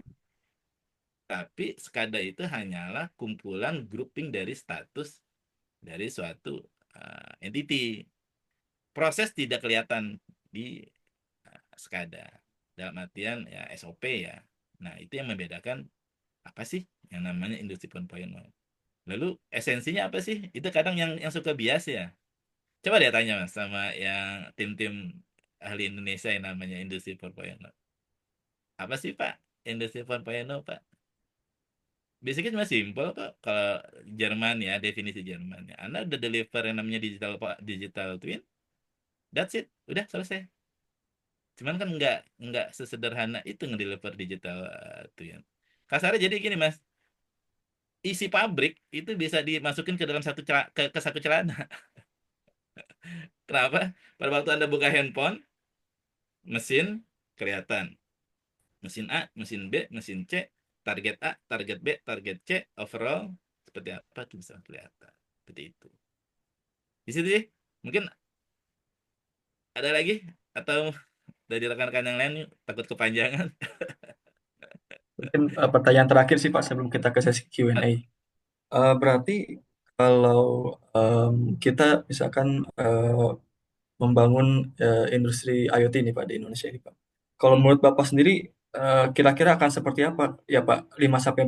Tapi SCADA itu hanyalah kumpulan grouping dari status dari suatu entity. Proses tidak kelihatan di SCADA. Dalam artian ya SOP ya. Nah, itu yang membedakan apa sih yang namanya industri 4.0. Lalu esensinya apa sih? Itu kadang yang suka bias ya. Coba deh tanya Mas sama yang tim-tim ahli Indonesia yang namanya industri 4.0. Apa sih Pak? Industri 4.0 Pak? Basicnya cuma simpel kok. Kalau Jerman ya, definisi Jerman ya. Anda udah deliver yang namanya digital twin, that's it. Udah selesai. Cuman kan nggak sesederhana itu ngedeliver digital twin. Kasarnya jadi gini Mas, isi pabrik itu bisa dimasukin ke dalam ke satu celana. Kenapa? Pada waktu Anda buka handphone, mesin kelihatan. Mesin A, mesin B, mesin C, target A, target B, target C, overall seperti apa itu bisa kelihatan. Seperti itu. Di situ sih, mungkin ada lagi atau dari rekan-rekan yang lain takut kepanjangan. Mungkin pertanyaan terakhir sih Pak sebelum kita ke sesi Q&A. Berarti kalau kita misalkan membangun industri IoT ini Pak di Indonesia ini Pak. Kalau Hmm. menurut Bapak sendiri kira-kira akan seperti apa ya Pak 5 sampai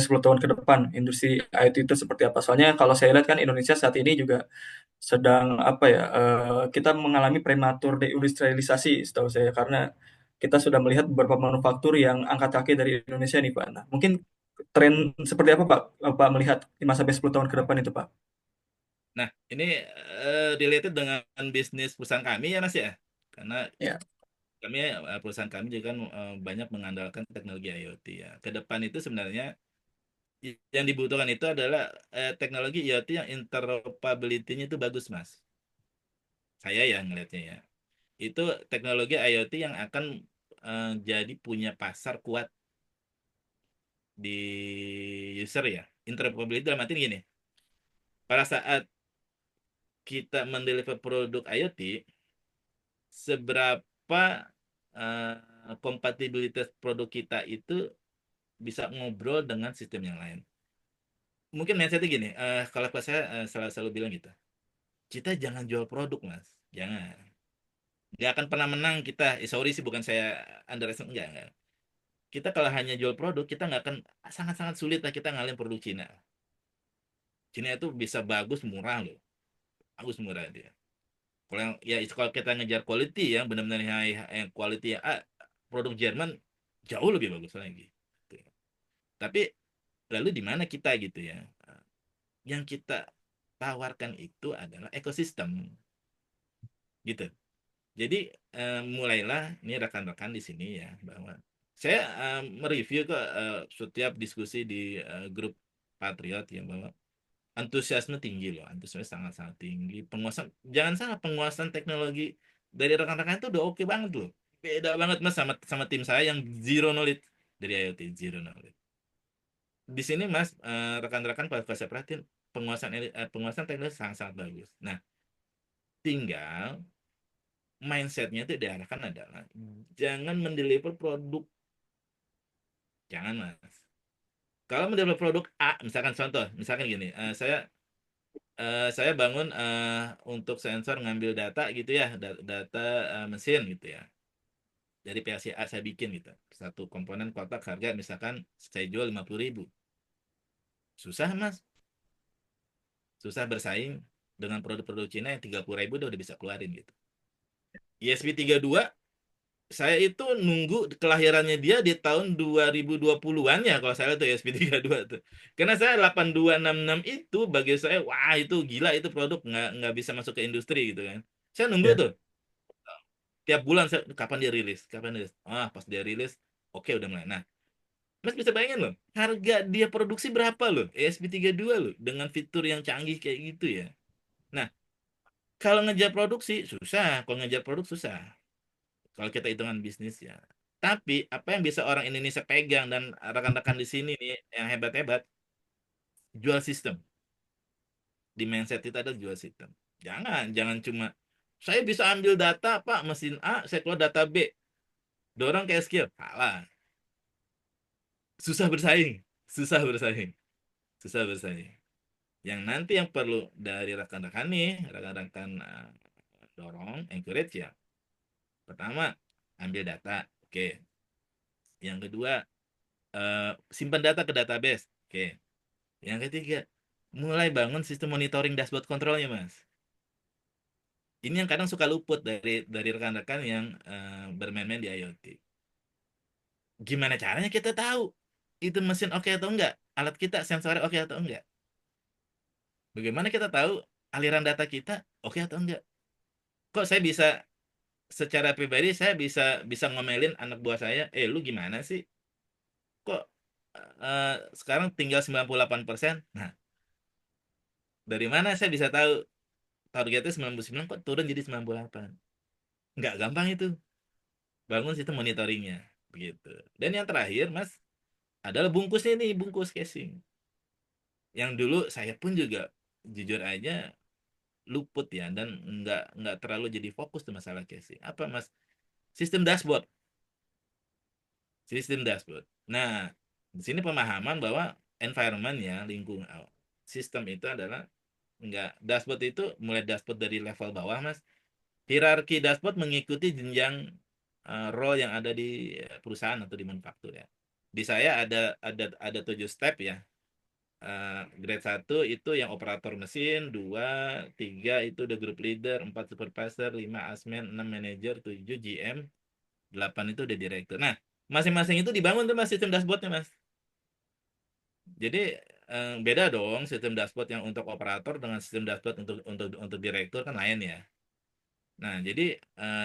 10 tahun ke depan industri IoT itu seperti apa? Soalnya kalau saya lihat kan Indonesia saat ini juga sedang apa ya kita mengalami prematur deindustrialisasi setahu saya karena kita sudah melihat beberapa manufaktur yang angkat kaki dari Indonesia nih Pak. Nah, mungkin tren seperti apa Pak Pak melihat 5 sampai 10 tahun ke depan itu Pak? Nah, ini related dengan bisnis perusahaan kami ya Mas ya. Karena Ya. kami perusahaan kami juga kan banyak mengandalkan teknologi IoT ya. Ke depan itu sebenarnya yang dibutuhkan itu adalah teknologi IoT yang interoperability-nya itu bagus, Mas. Saya ya ngelihatnya ya. Itu teknologi IoT yang akan jadi punya pasar kuat di user ya. Interoperability dalam arti gini. Pada saat kita mendeliver produk IoT, seberapa kompatibilitas produk kita itu bisa ngobrol dengan sistem yang lain. Mungkin mindsetnya gini, kalau saya selalu bilang gitu, kita jangan jual produk, Mas. Jangan. Nggak akan pernah menang kita. Sorry sih, bukan saya underestimate. Enggak. Kita kalau hanya jual produk, kita nggak akan, sangat-sangat sulit lah kita ngalahin produk Cina. Cina itu bisa bagus, murah loh. Bagus, murah dia. Kalau kita ngejar quality ya, benar-benar yang quality ya, produk Jerman jauh lebih bagus lagi. Gitu. Tapi lalu di mana kita gitu ya? Yang kita tawarkan itu adalah ekosistem gitu. Jadi mulailah ini rekan-rekan di sini ya bahwa saya mereview ke setiap diskusi di grup Patriot ya bahwa antusiasme tinggi loh, antusiasme sangat-sangat tinggi. Penguasaan, jangan salah, penguasaan teknologi dari rekan-rekan itu udah oke banget loh. Beda banget Mas sama sama tim saya yang zero knowledge dari IoT, zero knowledge. Di sini Mas rekan-rekan kalau saya perhatiin penguasaan teknologi sangat-sangat bagus. Nah, tinggal mindsetnya itu diarahkan adalah jangan mendeliver produk, jangan Mas. Kalau mendeliver produk A, misalkan contoh, misalkan gini, saya bangun untuk sensor ngambil data gitu ya, data mesin gitu ya. Dari PLC A saya bikin gitu. Satu komponen kotak harga misalkan saya jual 50.000. Susah Mas, susah bersaing dengan produk-produk Cina yang 30.000 udah bisa keluarin gitu. ISP 32 saya itu nunggu kelahirannya dia di tahun 2020-an ya kalau saya lihat tuh ESP32 tuh. Karena saya 8266 itu bagi saya wah itu gila itu produk nggak bisa masuk ke industri gitu kan. Saya nunggu Ya. tuh tiap bulan saya kapan dia rilis, kapan dia rilis. Ah, pas dia rilis oke udah mulai. Nah, Mas bisa bayangin loh, harga dia produksi berapa loh? ESP32 loh dengan fitur yang canggih kayak gitu ya. Nah, kalau ngejar produksi susah, kalau ngejar produk susah. Kalau kita hitungan bisnis ya. Tapi apa yang bisa orang Indonesia pegang dan rekan-rekan di sini nih yang hebat-hebat, jual sistem. Di mindset kita ada jual sistem. Jangan cuma saya bisa ambil data Pak mesin A, saya keluar data B. Dorong ke SQL. Salah. Susah bersaing. Susah bersaing. Susah bersaing. Yang nanti yang perlu dari rekan-rekan nih, rekan-rekan dorong, encourage ya. Pertama, ambil data. Oke. Yang kedua, simpan data ke database. Oke. Yang ketiga, mulai bangun sistem monitoring dashboard kontrolnya, Mas. Ini yang kadang suka luput dari rekan-rekan yang bermain-main di IoT. Gimana caranya kita tahu itu mesin oke atau enggak? Alat kita sensornya oke atau enggak? Bagaimana kita tahu aliran data kita oke atau enggak? Kok saya bisa secara pribadi saya bisa bisa ngomelin anak buah saya, lu gimana sih? Kok sekarang tinggal 98%? Nah, dari mana saya bisa tahu targetnya 99 kok turun jadi 98? Nggak gampang itu. Bangun sistem monitoringnya. Begitu. Dan yang terakhir, Mas, adalah bungkusnya nih, bungkus casing. Yang dulu saya pun juga jujur aja luput ya dan nggak terlalu jadi fokus tuh masalah casing. Apa, Mas? Sistem dashboard. Sistem dashboard. Nah, di sini pemahaman bahwa environment ya, lingkungan sistem itu adalah nggak dashboard itu mulai dashboard dari level bawah, Mas. Hierarki dashboard mengikuti jenjang role yang ada di perusahaan atau di manufaktur ya. Di saya ada 7 step ya. Grade 1 itu yang operator mesin, 2, 3 itu the group leader, 4 supervisor, 5 asmen, 6 manager, 7 GM, 8 itu udah direktur. Nah, masing-masing itu dibangun tuh Mas sistem dashboardnya Mas. Jadi beda dong sistem dashboard yang untuk operator dengan sistem dashboard untuk direktur kan lain ya. Nah, jadi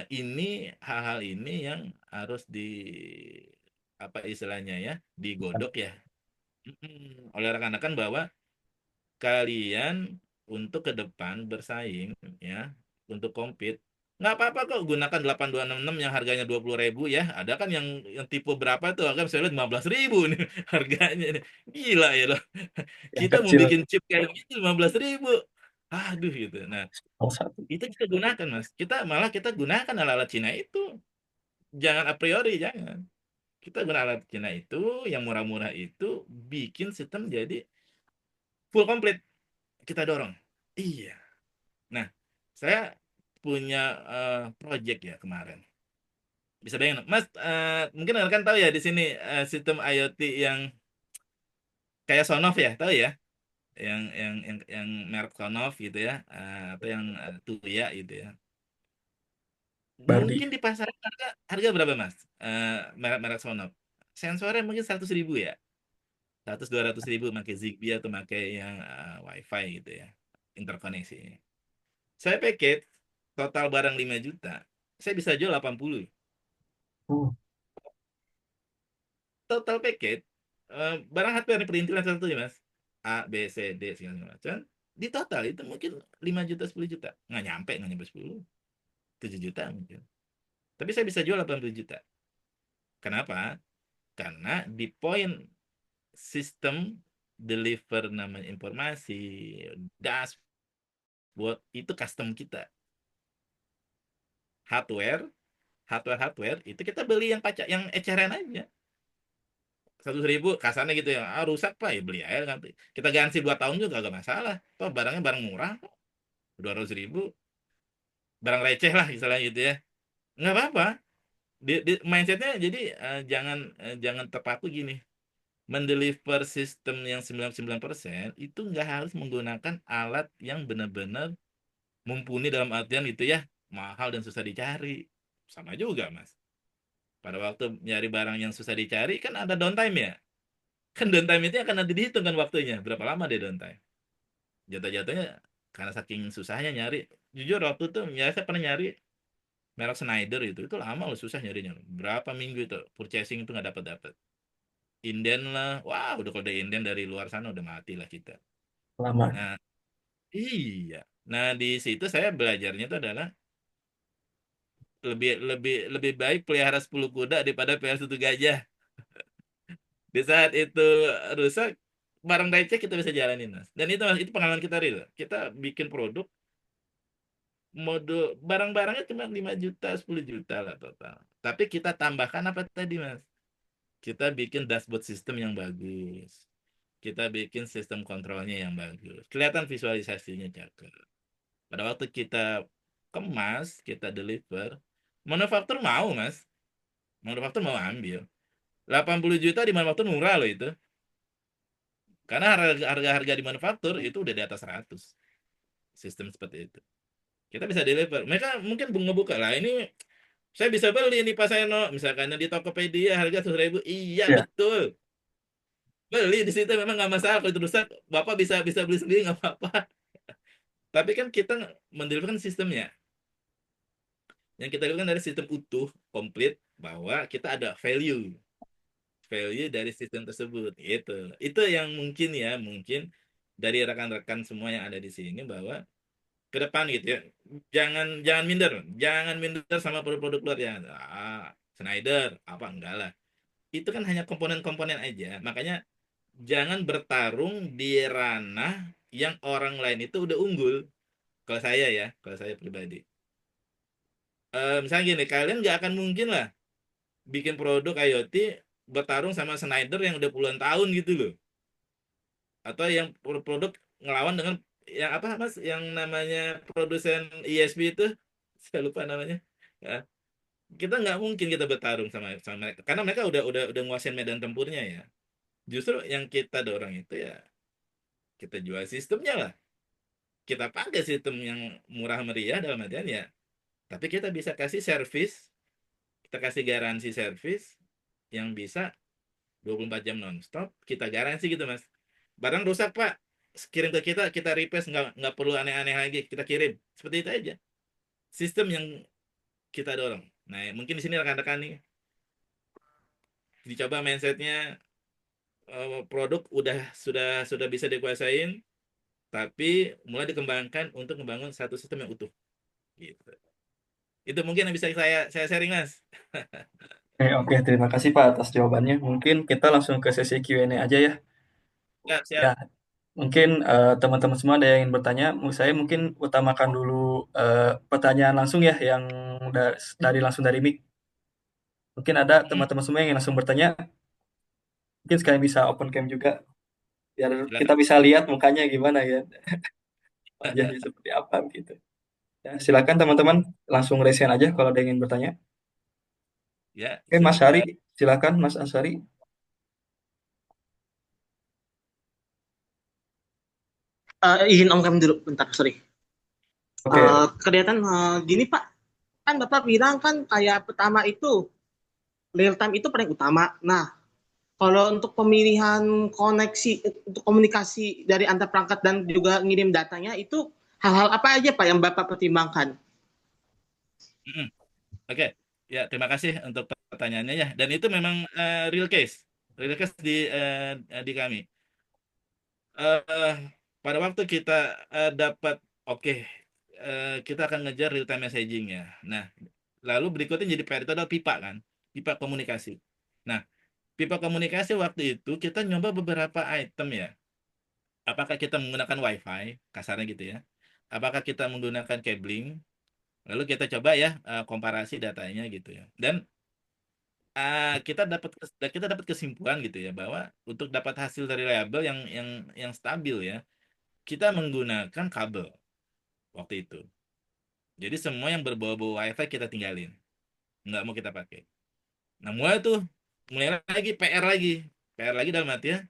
ini hal-hal ini yang harus di apa istilahnya ya, digodok ya. Oleh rekan-rekan bahwa kalian untuk ke depan bersaing ya, untuk compete nggak apa-apa kok gunakan 8266 yang harganya 20.000 ya. Ada kan yang tipe berapa tuh? Kan saya lihat 15.000 nih harganya nih. Gila ya loh. Yang Kita mau kecil bikin chip kayak gitu 15.000. Aduh gitu. Nah, nomor satu. itu kita gunakan Mas. Kita gunakan alat-alat Cina itu. Jangan a priori, jangan. Kita gunakan alat Cina itu yang murah-murah itu bikin sistem jadi full complete. Kita dorong. Iya. Nah, saya punya project ya kemarin. Bisa bayangin, Mas, mungkin kan tahu ya di sini sistem IoT yang kayak Sonoff ya, tahu ya? Yang merek Sonoff gitu ya, atau yang Tuya gitu ya. Bardi. Mungkin di pasaran harga berapa, Mas? Merek-merek Sonoff. Sensornya mungkin 100.000 ya. 100-200 ribu pakai Zigbee atau pakai yang WiFi gitu ya. Interkoneksi. Saya package total barang 5 juta. Saya bisa jual 80. Oh, Total package barang hardware yang perintilan satu ya Mas. A, B, C, D segala macam. Di total itu mungkin 5 juta 10 juta. Nggak nyampe 10. 7 juta mungkin. Tapi saya bisa jual 80 juta. Kenapa? Karena di poin sistem deliver namanya informasi, dashboard itu custom kita. Hardware, hardware itu kita beli yang pacak yang eceran aja. 100.000 kasarnya gitu ya, rusak pak ya beli aja nanti kita ganti 2 tahun juga gak masalah, toh barangnya barang murah kok, 200.000 barang receh lah istilahnya gitu ya, nggak apa-apa. Mindsetnya jadi jangan terpaku gini, mendeliver sistem yang 99% itu nggak harus menggunakan alat yang benar-benar mumpuni dalam artian itu ya mahal dan susah dicari, sama juga mas. Pada waktu nyari barang yang susah dicari kan ada downtime ya. Kan downtime itu akan nanti dihitung kan waktunya. Berapa lama dia downtime. Jatuh-jatuhnya karena saking susahnya nyari. Jujur waktu itu ya saya pernah nyari merek Schneider itu lama loh susah nyarinya. Berapa minggu itu purchasing itu nggak dapat. Inden lah. Wah, udah kalau udah inden dari luar sana udah mati lah kita. Lama. Nah, iya. Nah, di situ saya belajarnya itu adalah lebih lebih lebih baik pelihara 10 kuda daripada pelihara 1 gajah. Di saat itu rusak, barang receh kita bisa jalanin, Mas. Dan itu Mas, itu pengalaman kita real. Kita bikin produk mode barang-barangnya cuma 5 juta, 10 juta lah total. Tapi kita tambahkan apa tadi, Mas? Kita bikin dashboard sistem yang bagus. Kita bikin sistem kontrolnya yang bagus. Kelihatan visualisasinya cakep. Pada waktu kita kemas, kita deliver, manufaktur mau, Mas. Manufaktur mau ambil. 80 juta di manufaktur murah loh itu. Karena harga-harga di manufaktur itu udah di atas 100. Sistem seperti itu. Kita bisa deliver. Mereka mungkin ngebuka lah. Ini saya bisa beli nih Pak Seno. Misalkan di Tokopedia harga 100.000. Iya Ya, betul. Beli di situ memang nggak masalah. Kalau itu rusak, Bapak bisa bisa beli sendiri nggak apa-apa. Tapi kan kita mendeliverkan sistemnya. Yang kita deliverkan dari sistem utuh, komplit, bahwa kita ada value dari sistem tersebut itu yang mungkin ya mungkin dari rekan-rekan semua yang ada di sini bahwa ke depan gitu ya jangan jangan minder sama produk-produk luar ya Schneider apa enggak lah itu kan hanya komponen-komponen aja makanya jangan bertarung di ranah yang orang lain itu udah unggul kalau saya pribadi. Misalnya gini kalian nggak akan mungkin lah bikin produk IoT bertarung sama Schneider yang udah puluhan tahun gitu loh atau yang produk ngelawan dengan yang apa mas yang namanya produsen ISP itu saya lupa namanya ya kita nggak mungkin kita bertarung sama mereka karena mereka udah nguasain medan tempurnya ya justru yang kita dorong itu ya kita jual sistemnya lah kita pakai sistem yang murah meriah dalam artian ya tapi kita bisa kasih servis kita kasih garansi servis yang bisa 24 jam nonstop kita garansi gitu mas barang rusak pak kirim ke kita kita replace nggak perlu aneh-aneh lagi kita kirim seperti itu aja sistem yang kita dorong nah mungkin di sini rekan-rekan nih dicoba mindsetnya produk sudah bisa dikuasain tapi mulai dikembangkan untuk membangun satu sistem yang utuh gitu itu mungkin yang bisa saya sharing mas. oke, oke. Terima kasih Pak atas jawabannya. Mungkin kita langsung ke sesi Q&A aja ya. Siap Ya, siap. mungkin teman-teman semua ada yang ingin bertanya. Saya mungkin utamakan dulu pertanyaan langsung ya, yang langsung dari mic. Mungkin ada Mm, teman-teman semua yang langsung bertanya. Mungkin sekalian bisa open cam juga, biar kita silakan. bisa lihat mukanya gimana ya, wajahnya seperti apa gitu. Ya, silakan teman-teman, langsung raise hand aja kalau ada yang ingin bertanya. Ya Oke, Mas Hari, silakan. silakan Mas Asari. Izin on cam dulu, bentar, sorry. Oke, Kelihatan gini Pak, kan Bapak bilang kan kayak pertama itu real time itu paling utama. Nah, kalau untuk pemilihan koneksi untuk komunikasi dari antar perangkat dan juga ngirim datanya itu hal-hal apa aja Pak yang Bapak pertimbangkan? Mm-mm. Oke, ya terima kasih untuk pertanyaannya ya. Dan itu memang real case di kami. Eh, Pada waktu kita dapat, oke, kita akan ngejar real time messaging ya. Nah, lalu berikutnya jadi PR itu adalah pipa kan, pipa komunikasi. Nah, pipa komunikasi waktu itu kita nyoba beberapa item ya. Apakah kita menggunakan WiFi, kasarnya gitu ya. Apakah kita menggunakan cabling, lalu kita coba ya komparasi datanya gitu ya. Dan kita dapat kesimpulan gitu ya bahwa untuk dapat hasil dari reliable yang stabil ya, kita menggunakan kabel waktu itu. Jadi semua yang berbau-bau WiFi kita tinggalin, nggak mau kita pakai. Nah mulai lagi PR lagi dalam arti ya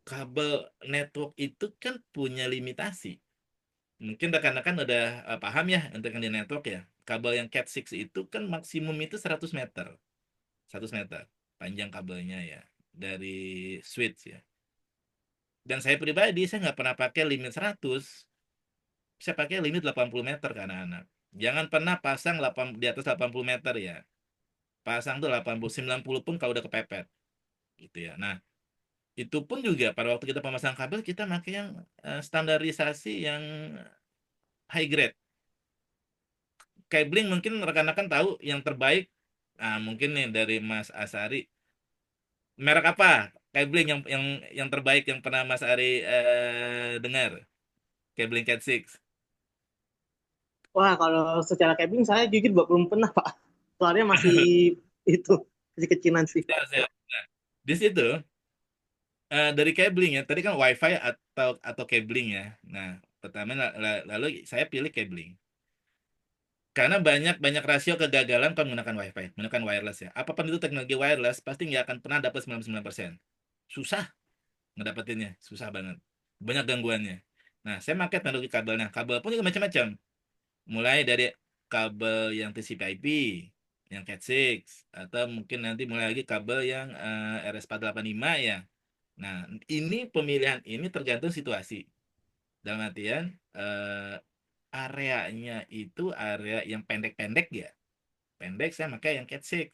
kabel network itu kan punya limitasi. Mungkin rekan-rekan udah paham ya untuk yang di network ya. kabel yang Cat 6 itu kan maksimum itu 100 meter. 100 meter panjang kabelnya ya dari switch ya. Dan saya pribadi saya nggak pernah pakai limit 100. Saya pakai limit 80 meter ke anak-anak. Jangan pernah pasang di atas 80 meter ya. Pasang tuh 80, 90 pun kalau udah kepepet gitu ya. Nah, itu pun juga pada waktu kita pemasang kabel kita pakai yang standarisasi yang high grade. Cabling mungkin rekan-rekan tahu yang terbaik. Nah, mungkin nih dari Mas Asari, merek apa cabling yang terbaik yang pernah Mas Ari dengar? Cabling Cat 6. Wah, kalau secara cabling saya jujur belum pernah, Pak. Soalnya masih itu kecil-kecilan sih. Siap, siap. Nah, di situ dari cabling ya. Tadi kan WiFi atau cabling ya. Nah, pertama lalu saya pilih cabling. Karena banyak rasio kegagalan kalau menggunakan WiFi, menggunakan wireless ya. Apapun itu teknologi wireless pasti nggak akan pernah dapat 99%. Susah ngedapetinnya, susah banget. Banyak gangguannya. Nah, saya pakai teknologi kabelnya. Kabel pun juga macam-macam. Mulai dari kabel yang TCP/IP, yang Cat 6, atau mungkin nanti mulai lagi kabel yang RS485 ya. Nah, ini pemilihan ini tergantung situasi. Dalam artian areanya itu area yang pendek-pendek ya. Pendek saya pakai yang Cat 6.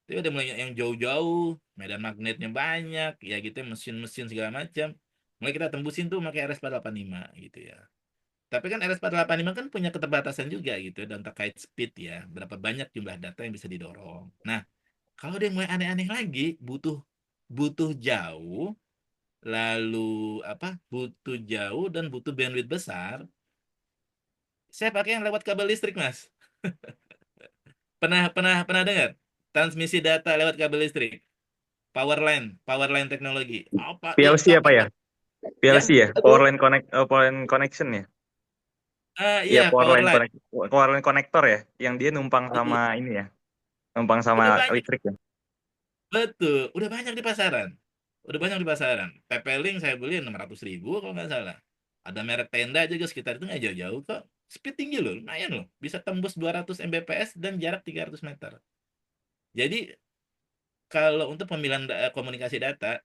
Tapi udah mulai yang jauh-jauh, medan magnetnya banyak, ya gitu, mesin-mesin segala macam. Mulai kita tembusin tuh pakai RS485 gitu ya. Tapi kan RS485 kan punya keterbatasan juga gitu dan terkait speed ya, berapa banyak jumlah data yang bisa didorong. Nah, kalau dia mulai aneh-aneh lagi, butuh butuh jauh, lalu apa? Butuh jauh dan butuh bandwidth besar. Saya pakai yang lewat kabel listrik, Mas. Pernah dengar? Transmisi data lewat kabel listrik. Power line teknologi. Apa? PLC apa ya? Ya? PLC ya? Power line connection ya? Iya, Iya, power line. power line connector ya, yang dia numpang Betul. sama ini ya, numpang sama Udah banyak. listrik ya. Betul. Udah banyak di pasaran. Udah banyak di pasaran. TP-Link saya beli 600.000 kalau nggak salah. Ada merek Tenda juga sekitar itu nggak jauh-jauh kok. Speed tinggi loh, lumayan loh. Bisa tembus 200 Mbps dan jarak 300 meter. Jadi kalau untuk pemilihan komunikasi data,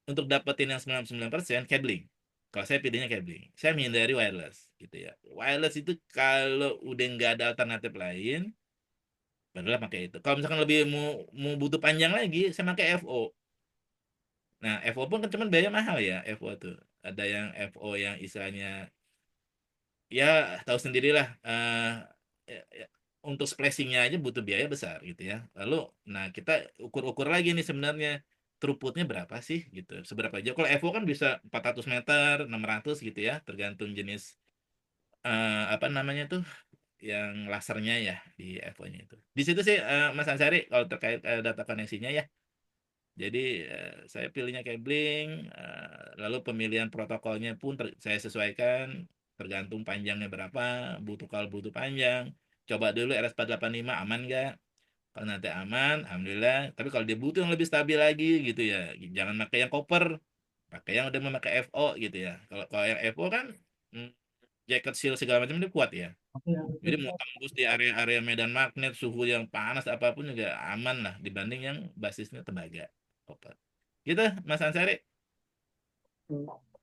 untuk dapetin yang 99% cabling. Kalau saya pilihnya cabling. Saya menghindari wireless gitu ya. Wireless itu kalau udah nggak ada alternatif lain, padahal pakai itu. Kalau misalkan lebih mau butuh panjang lagi, saya pakai FO. Nah, FO pun kan cuman biaya mahal ya, FO tuh. Ada yang FO yang istilahnya ya tahu sendirilah untuk splicingnya aja butuh biaya besar gitu ya. Lalu, nah kita ukur-ukur lagi nih sebenarnya throughputnya berapa sih gitu. Seberapa jauh? Kalau FO kan bisa 400 meter, 600 gitu ya, tergantung jenis apa namanya tuh yang lasernya ya di FO-nya itu. Di situ sih Mas Ansari kalau terkait data koneksinya ya. Jadi saya pilihnya cabling, lalu pemilihan protokolnya pun saya sesuaikan tergantung panjangnya berapa, kalau butuh panjang. Coba dulu RS485 aman nggak? Kalau nanti aman, alhamdulillah. Tapi kalau dia butuh yang lebih stabil lagi gitu ya, jangan pakai yang copper, pakai yang udah memakai FO gitu ya. Kalau yang FO kan mm, jacket seal segala macam dia kuat ya. Jadi mau tembus di area-area medan magnet, suhu yang panas apapun juga aman lah dibanding yang basisnya tembaga. Copper. Gitu, Mas Ansari.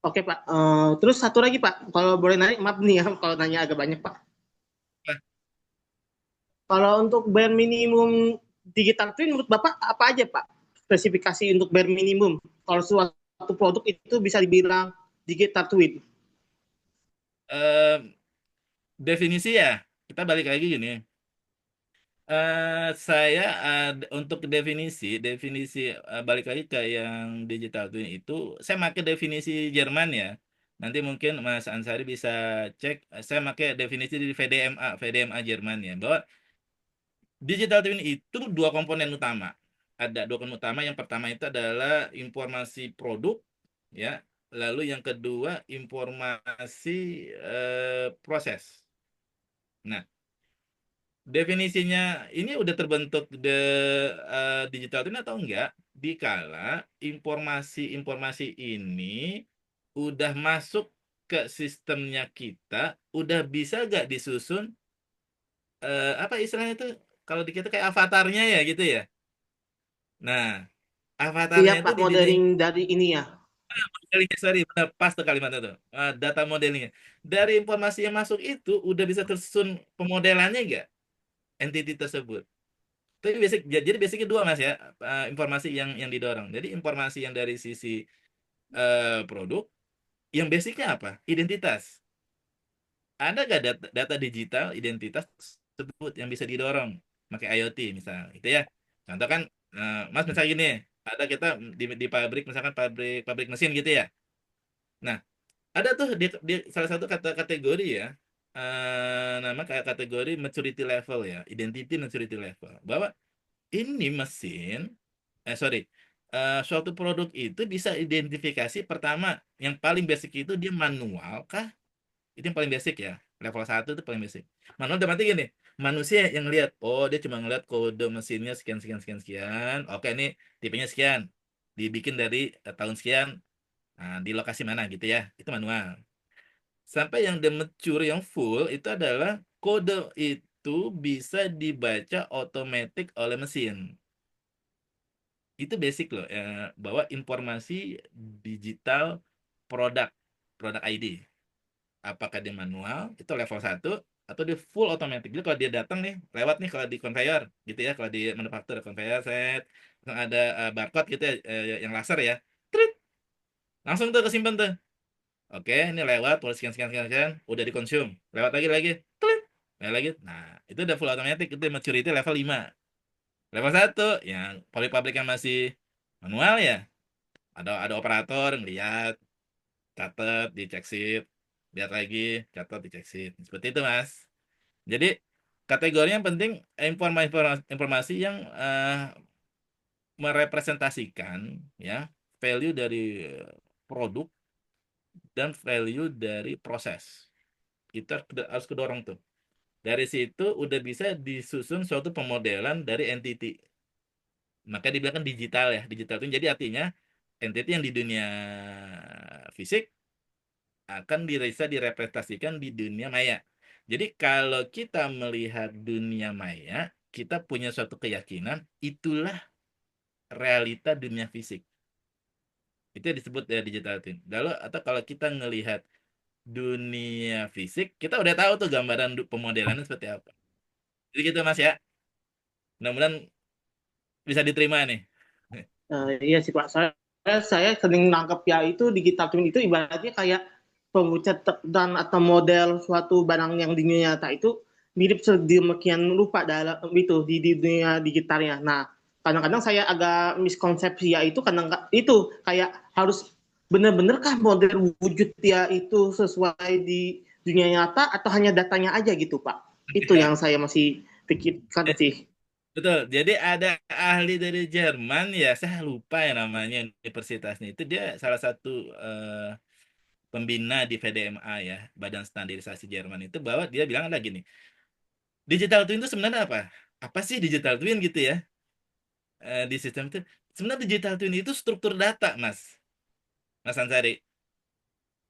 Oke, Pak. Terus satu lagi, Pak. Kalau boleh nanya, maaf nih ya, kalau nanya agak banyak, Pak. Nah, Kalau untuk bare minimum digital twin, menurut Bapak apa aja, Pak? Spesifikasi untuk bare minimum. Kalau suatu produk itu bisa dibilang digital twin. eh, definisi ya, kita balik lagi gini. Saya untuk definisi balik lagi ke yang digital twin itu, saya pakai definisi Jerman ya. Nanti mungkin Mas Ansari bisa cek. Saya pakai definisi di VDMA Jerman ya, bahwa digital twin itu dua komponen utama. Ada dua komponen utama. Yang pertama itu adalah informasi produk, ya. Lalu yang kedua informasi proses. Nah, definisinya ini udah terbentuk digital twin atau enggak? Dikala informasi-informasi ini udah masuk ke sistemnya kita, udah bisa nggak disusun apa istilahnya itu kalau di kita kayak avatarnya ya gitu ya. Nah, Iya avatarnya itu Pak, di dunia modeling dari ini ya. modelingnya, sorry, benar pas tuh kalimatnya tuh. Data modelingnya. Dari informasi yang masuk itu udah bisa tersusun pemodelannya nggak entity tersebut. Tapi jadi basicnya dua mas ya, informasi yang didorong. Jadi informasi yang dari sisi produk, yang basicnya apa? Identitas. Ada nggak data digital identitas tersebut yang bisa didorong pakai IoT misal, itu ya. Contoh kan, mas misalnya gini, ada kita di pabrik misalkan pabrik pabrik mesin gitu ya. Nah, ada tuh di salah satu kategori ya, nama kayak kategori maturity level ya, identity maturity level, bahwa ini mesin, sorry, suatu produk itu bisa identifikasi pertama, yang paling basic itu dia manual kah? Itu yang paling basic ya. Level satu itu paling basic. Manual udah mati gini. Manusia yang lihat, oh dia cuma ngeliat kode mesinnya sekian sekian sekian sekian. Oke, ini tipenya sekian. Dibikin dari tahun sekian. Nah, di lokasi mana gitu ya. Itu manual. Sampai yang the mature yang full itu adalah kode itu bisa dibaca otomatis oleh mesin. Itu basic loh, bahwa informasi digital produk, produk ID. Apakah dia manual, itu level satu atau dia full otomatis. Jadi kalau dia datang nih, lewat nih kalau di conveyor gitu ya, kalau di manufaktur conveyor set, ada barcode gitu ya, yang laser ya. Trit, langsung tuh kesimpan tuh. Oke, ini lewat, polisi sekian sekian sekian, sekian, udah dikonsum. Lewat lagi lagi. Trit, lewat lagi. Nah, itu udah full otomatis, itu maturity level 5. Level satu yang pabrik-pabrik yang masih manual ya, ada operator ngeliat, catat, dicek sheet, lihat lagi, catat, dicek sheet. Seperti itu, Mas. Jadi kategorinya yang penting informasi yang merepresentasikan ya value dari produk dan value dari proses. Kita harus kedorong tuh. Dari situ udah bisa disusun suatu pemodelan dari entity. Maka dibilang kan digital ya. Digital itu jadi artinya entity yang di dunia fisik akan bisa direpresentasikan di dunia maya. Jadi kalau kita melihat dunia maya, kita punya suatu keyakinan itulah realita dunia fisik. Itu yang disebut ya digital twin. Lalu atau kalau kita ngelihat dunia fisik, kita udah tahu tuh gambaran pemodelannya seperti apa. Jadi gitu Mas ya. Mudah-mudahan bisa diterima nih. Iya sih Pak, saya sering nangkep ya itu digital twin itu ibaratnya kayak dan atau model suatu barang yang di dunia nyata itu mirip sedemikian rupa dalam itu di dunia digitalnya. Nah, kadang-kadang saya agak miskonsepsi ya itu kadang itu kayak harus benar-benar kah model wujud dia itu sesuai di dunia nyata atau hanya datanya aja gitu Pak. Itu Ya. yang saya masih pikirkan sih. Betul. Jadi ada ahli dari Jerman ya, saya lupa ya namanya universitasnya. Itu dia salah satu pembina di VDMA ya, Badan Standarisasi Jerman itu, bahwa dia bilang ada gini, digital twin itu sebenarnya apa? Apa sih digital twin gitu ya? Di sistem itu sebenarnya digital twin itu struktur data, Mas Ansari.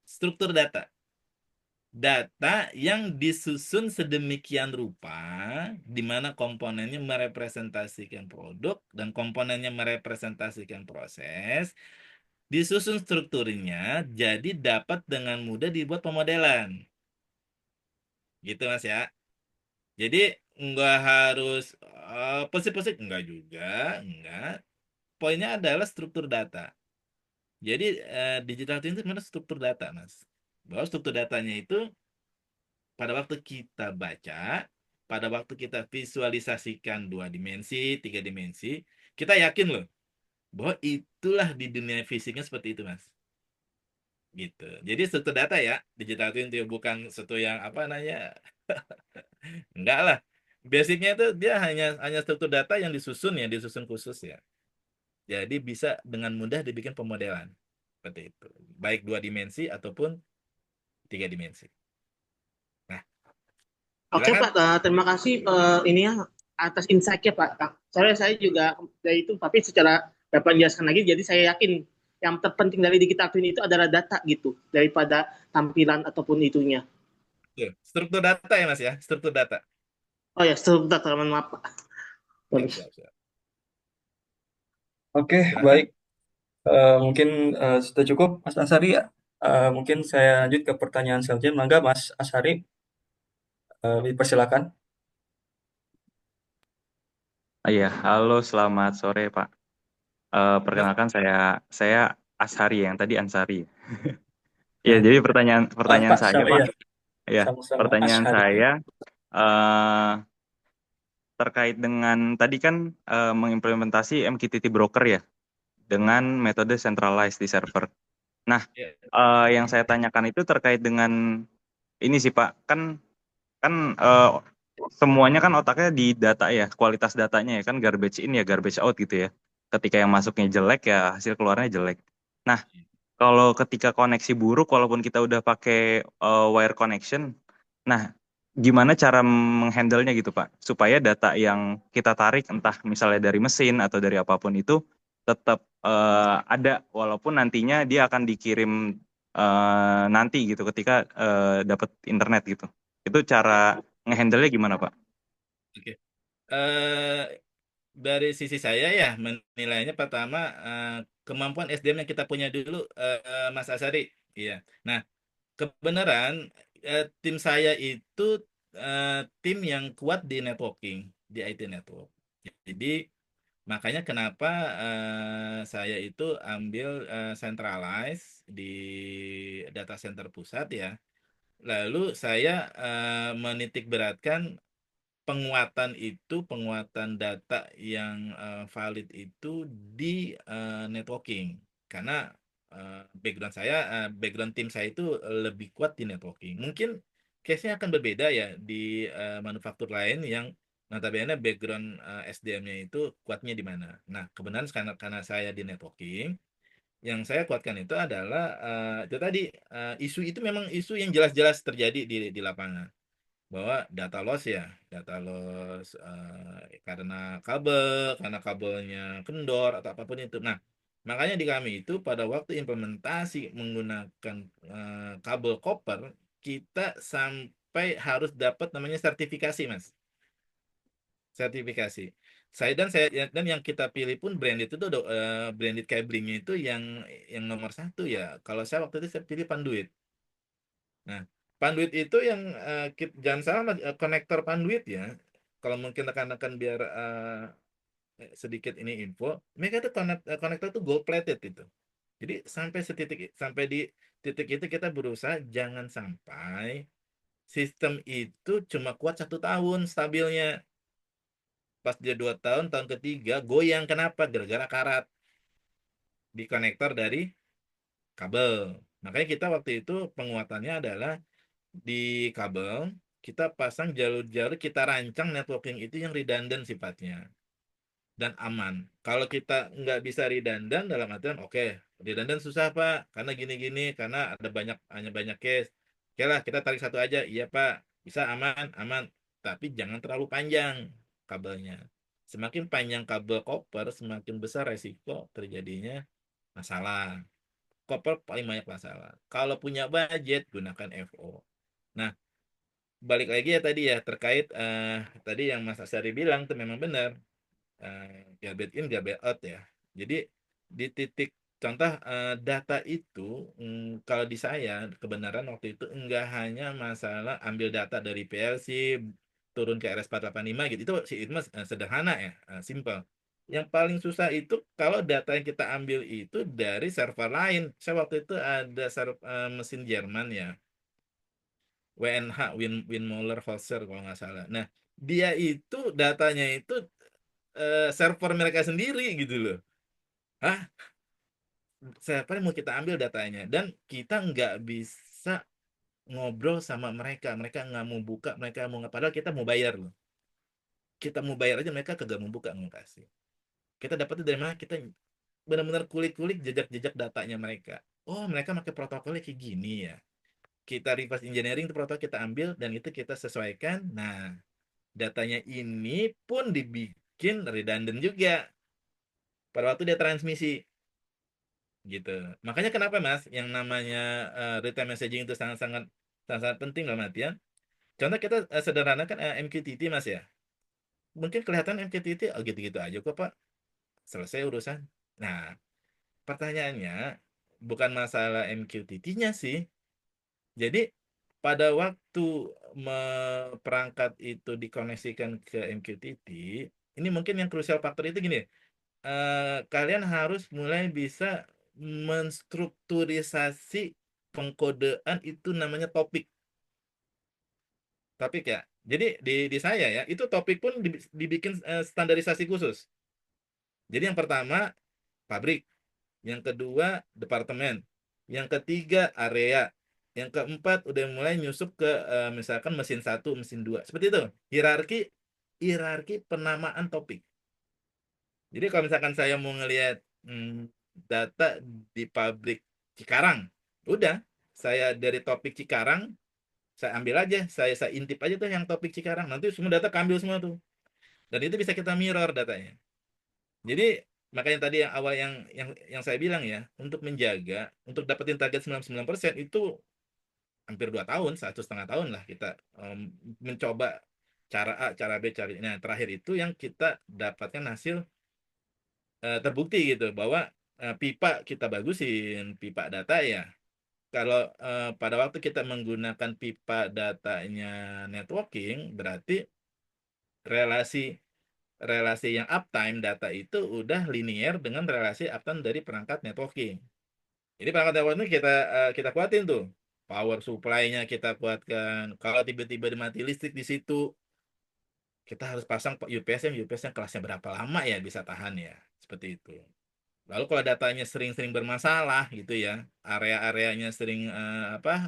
Struktur data yang disusun sedemikian rupa, di mana komponennya merepresentasikan produk dan komponennya merepresentasikan proses, disusun strukturnya jadi dapat dengan mudah dibuat pemodelan. Gitu Mas ya. Jadi nggak harus posisi enggak juga, enggak. Poinnya adalah struktur data. Jadi digital twin itu sebenarnya struktur data, Mas. Bahwa struktur datanya itu pada waktu kita baca, pada waktu kita visualisasikan 2 dimensi, 3 dimensi, kita yakin loh bahwa itulah di dunia fisiknya seperti itu, Mas. Gitu. Jadi struktur data ya, digital twin itu bukan sesuatu yang apa namanya, enggak lah. Basicnya itu dia hanya struktur data yang disusun ya, disusun khusus ya. Jadi bisa dengan mudah dibikin pemodelan seperti itu, baik 2 dimensi ataupun 3 dimensi. Nah, Oke silakan. Pak, terima kasih ini ya atas insight-nya Pak. Saya juga dari itu, tapi secara dapat menjelaskan lagi, jadi saya yakin yang terpenting dari digital twin itu adalah data gitu, daripada tampilan ataupun itunya. Tuh, struktur data ya Mas ya, struktur data. Oh ya, sebentar, teman maaf, Pak. Siap, Bagus. siap, siap. Oke, Silakan. baik. Mungkin sudah cukup, Mas Asari ya. Mungkin saya lanjut ke pertanyaan selanjutnya. Mangga, Mas Asari, dipersilakan. Iya, halo, selamat sore, Pak. Halo. Perkenalkan saya Ashari yang tadi Ansari. Iya, Ya. jadi pertanyaan Pak saya, Syari Pak. ya, Ya, sama-sama pertanyaan Ashari. saya eh terkait dengan tadi kan mengimplementasi MQTT broker ya dengan metode centralized di server. Nah, Ya. yang saya tanyakan itu terkait dengan ini sih, Pak. Kan eh, semuanya kan otaknya di data ya, kualitas datanya ya kan garbage in ya garbage out gitu ya. Ketika yang masuknya jelek ya hasil keluarnya jelek. Nah, kalau ketika koneksi buruk walaupun kita udah pakai wire connection, nah gimana cara menghandle-nya gitu Pak, supaya data yang kita tarik entah misalnya dari mesin atau dari apapun itu tetap ada walaupun nantinya dia akan dikirim nanti gitu ketika dapat internet gitu. Itu cara ngehandle-nya gimana, Pak? Oke. Eh, dari sisi saya ya menilainya pertama kemampuan SDM yang kita punya dulu, Mas Asari. Iya. Nah, kebenaran tim saya itu tim yang kuat di networking, di IT network. Jadi makanya kenapa saya itu ambil centralize di data center pusat ya. Lalu saya menitik beratkan penguatan itu, penguatan data yang valid itu di networking. Karena background tim saya itu lebih kuat di networking. Mungkin case-nya akan berbeda ya di manufaktur lain yang notabene background SDM-nya itu kuatnya di mana. Nah, kebenaran karena saya di networking, yang saya kuatkan itu adalah itu tadi isu itu memang isu yang jelas-jelas terjadi di lapangan bahwa data loss ya, data loss karena kabelnya kendor atau apapun itu. Nah, makanya di kami itu pada waktu implementasi menggunakan kabel copper, kita sampai harus dapat namanya sertifikasi, Mas. Sertifikasi. Dan yang kita pilih pun branded itu branded cablingnya itu yang nomor satu ya. Kalau saya waktu itu saya pilih Panduit. Nah, Panduit itu yang jangan salah Mas, konektor Panduit ya. Kalau mungkin rekan-rekan biar sedikit ini info, mereka itu konektor itu gold plated itu. Jadi sampai di titik itu kita berusaha jangan sampai sistem itu cuma kuat 1 tahun stabilnya. Pas dia 2 tahun, tahun ketiga goyang. Kenapa? Gara-gara karat di konektor dari kabel. Makanya kita waktu itu penguatannya adalah di kabel, kita pasang jalur-jalur, kita rancang networking itu yang redundant sifatnya dan aman. Kalau kita nggak bisa redundant dalam artian, oke, redundant susah Pak, karena gini-gini, karena hanya banyak case. Oke lah, kita tarik satu aja, iya Pak, bisa aman, aman, tapi jangan terlalu panjang kabelnya. Semakin panjang kabel koper, semakin besar resiko terjadinya masalah. Koper paling banyak masalah. Kalau punya budget, gunakan FO. Nah, balik lagi ya tadi ya terkait tadi yang Mas Asari bilang tuh memang benar, garbage in garbage out ya. Jadi di titik contoh data itu, kalau di saya kebenaran waktu itu enggak hanya masalah ambil data dari PLC turun ke RS485 gitu, itu mas sederhana ya, simple. Yang paling susah itu kalau data yang kita ambil itu dari server lain. Saya waktu itu ada mesin Jerman ya, WNH, Windmuller Holzer kalau nggak salah. Nah, dia itu datanya itu server mereka sendiri gitu loh. Hah? Siapa yang mau kita ambil datanya? Dan kita nggak bisa ngobrol sama mereka. Mereka nggak mau buka, mereka mau nggak. Padahal kita mau bayar loh. Kita mau bayar aja mereka kagak mau buka, mau kasih. Kita dapetnya dari mana? Kita benar-benar kulik-kulik jejak-jejak datanya mereka. Oh, mereka pakai protokolnya kayak gini ya. Kita reverse engineering itu protokol kita ambil dan itu kita sesuaikan. Nah, datanya ini pun dibikin redundant juga pada waktu dia transmisi gitu. Makanya kenapa Mas yang namanya real time messaging itu sangat-sangat penting dalam artian Contoh kita sederhanakan MQTT Mas ya. Mungkin kelihatan MQTT gitu-gitu aja kok Pak. Selesai urusan. Nah, pertanyaannya bukan masalah MQTT-nya sih. Jadi pada waktu perangkat itu dikoneksikan ke MQTT, ini mungkin yang krusial faktor itu gini, kalian harus mulai bisa menstrukturisasi pengkodean itu namanya topik. Topik ya. Jadi di saya ya, itu topik pun dibikin standarisasi khusus. Jadi yang pertama pabrik, yang kedua departemen, yang ketiga area, yang keempat udah mulai nyusup ke misalkan mesin satu, mesin dua, seperti itu. Hierarki hierarki penamaan topik. Jadi kalau misalkan saya mau ngelihat data di pabrik Cikarang, udah saya dari topik Cikarang saya ambil aja, saya intip aja tuh yang topik Cikarang, nanti semua data keambil semua tuh, dan itu bisa kita mirror datanya. Jadi makanya tadi yang awal yang saya bilang ya, untuk menjaga, untuk dapetin target 99% itu hampir 2 tahun, 1,5 tahun lah kita mencoba cara A, cara B, cara ini. Nah, terakhir itu yang kita dapatkan hasil terbukti gitu bahwa pipa kita bagusin, pipa data ya. Kalau pada waktu kita menggunakan pipa datanya networking, berarti relasi relasi yang uptime data itu udah linear dengan relasi uptime dari perangkat networking. Jadi perangkat networking kita kuatin tuh. Power supply-nya kita kuatkan. Kalau tiba-tiba mati listrik di situ, kita harus pasang UPS yang kelasnya berapa lama ya bisa tahan ya. Seperti itu. Lalu kalau datanya sering-sering bermasalah gitu ya, area-areanya sering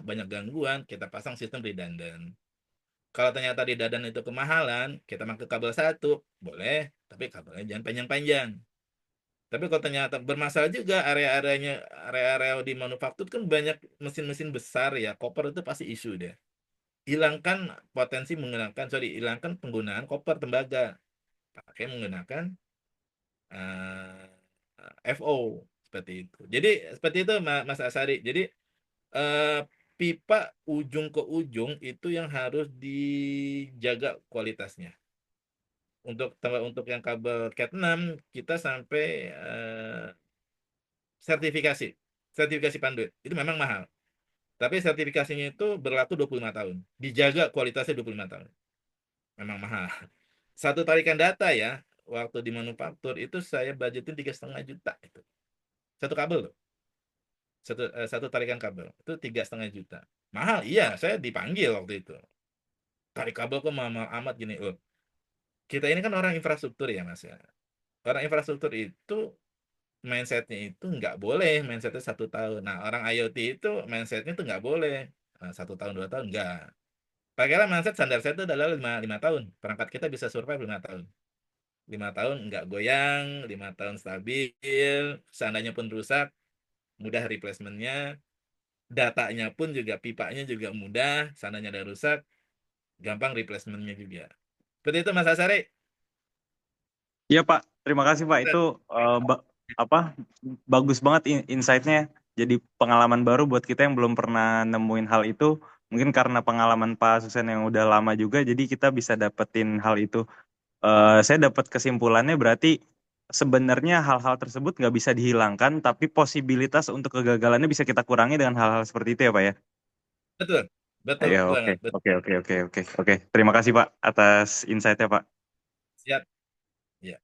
banyak gangguan, kita pasang sistem redundant. Kalau ternyata redundant itu kemahalan, kita pakai kabel satu, boleh, tapi kabelnya jangan panjang-panjang. Tapi kalau ternyata bermasalah juga area-area di manufaktur kan banyak mesin-mesin besar ya, koper itu pasti isu deh. Hilangkan hilangkan penggunaan koper tembaga, pakai menggunakan FO seperti itu. Jadi seperti itu Mas Asari. Jadi eh, pipa ujung ke ujung itu yang harus dijaga kualitasnya. Untuk yang kabel Cat 6 kita sampai sertifikasi sertifikasi panduit itu memang mahal, tapi sertifikasinya itu berlaku 25 tahun, dijaga kualitasnya 25 tahun, memang mahal. Satu tarikan data ya, waktu di manufaktur itu saya budgetin 3,5 juta itu satu kabel loh. Satu tarikan kabel itu 3,5 juta, mahal. Iya, saya dipanggil waktu itu, tarik kabel kok mahal amat gini. Oh, kita ini kan orang infrastruktur ya Mas ya, orang infrastruktur itu mindsetnya itu nggak boleh mindsetnya 1 tahun. Nah, orang IoT itu mindsetnya itu nggak boleh 1 tahun 2 tahun, nggak. Pakailah mindset standar saya itu adalah lima tahun. Perangkat kita bisa survive 5 tahun. 5 tahun nggak goyang, 5 tahun stabil. Seandainya pun rusak, mudah replacementnya. Datanya pun juga pipanya juga mudah. Seandainya ada rusak, gampang replacementnya juga. Seperti itu Mas Asari. Iya Pak, terima kasih Pak. Itu apa bagus banget insight-nya. Jadi pengalaman baru buat kita yang belum pernah nemuin hal itu. Mungkin karena pengalaman Pak Susen yang udah lama juga, jadi kita bisa dapetin hal itu. Saya dapat kesimpulannya berarti sebenarnya hal-hal tersebut nggak bisa dihilangkan, tapi posibilitas untuk kegagalannya bisa kita kurangi dengan hal-hal seperti itu ya Pak ya. Betul, betul Ayo, oke, banget. Betul. oke, oke, oke, oke, oke. Terima kasih Pak atas insight-nya Pak. Siap. Ya.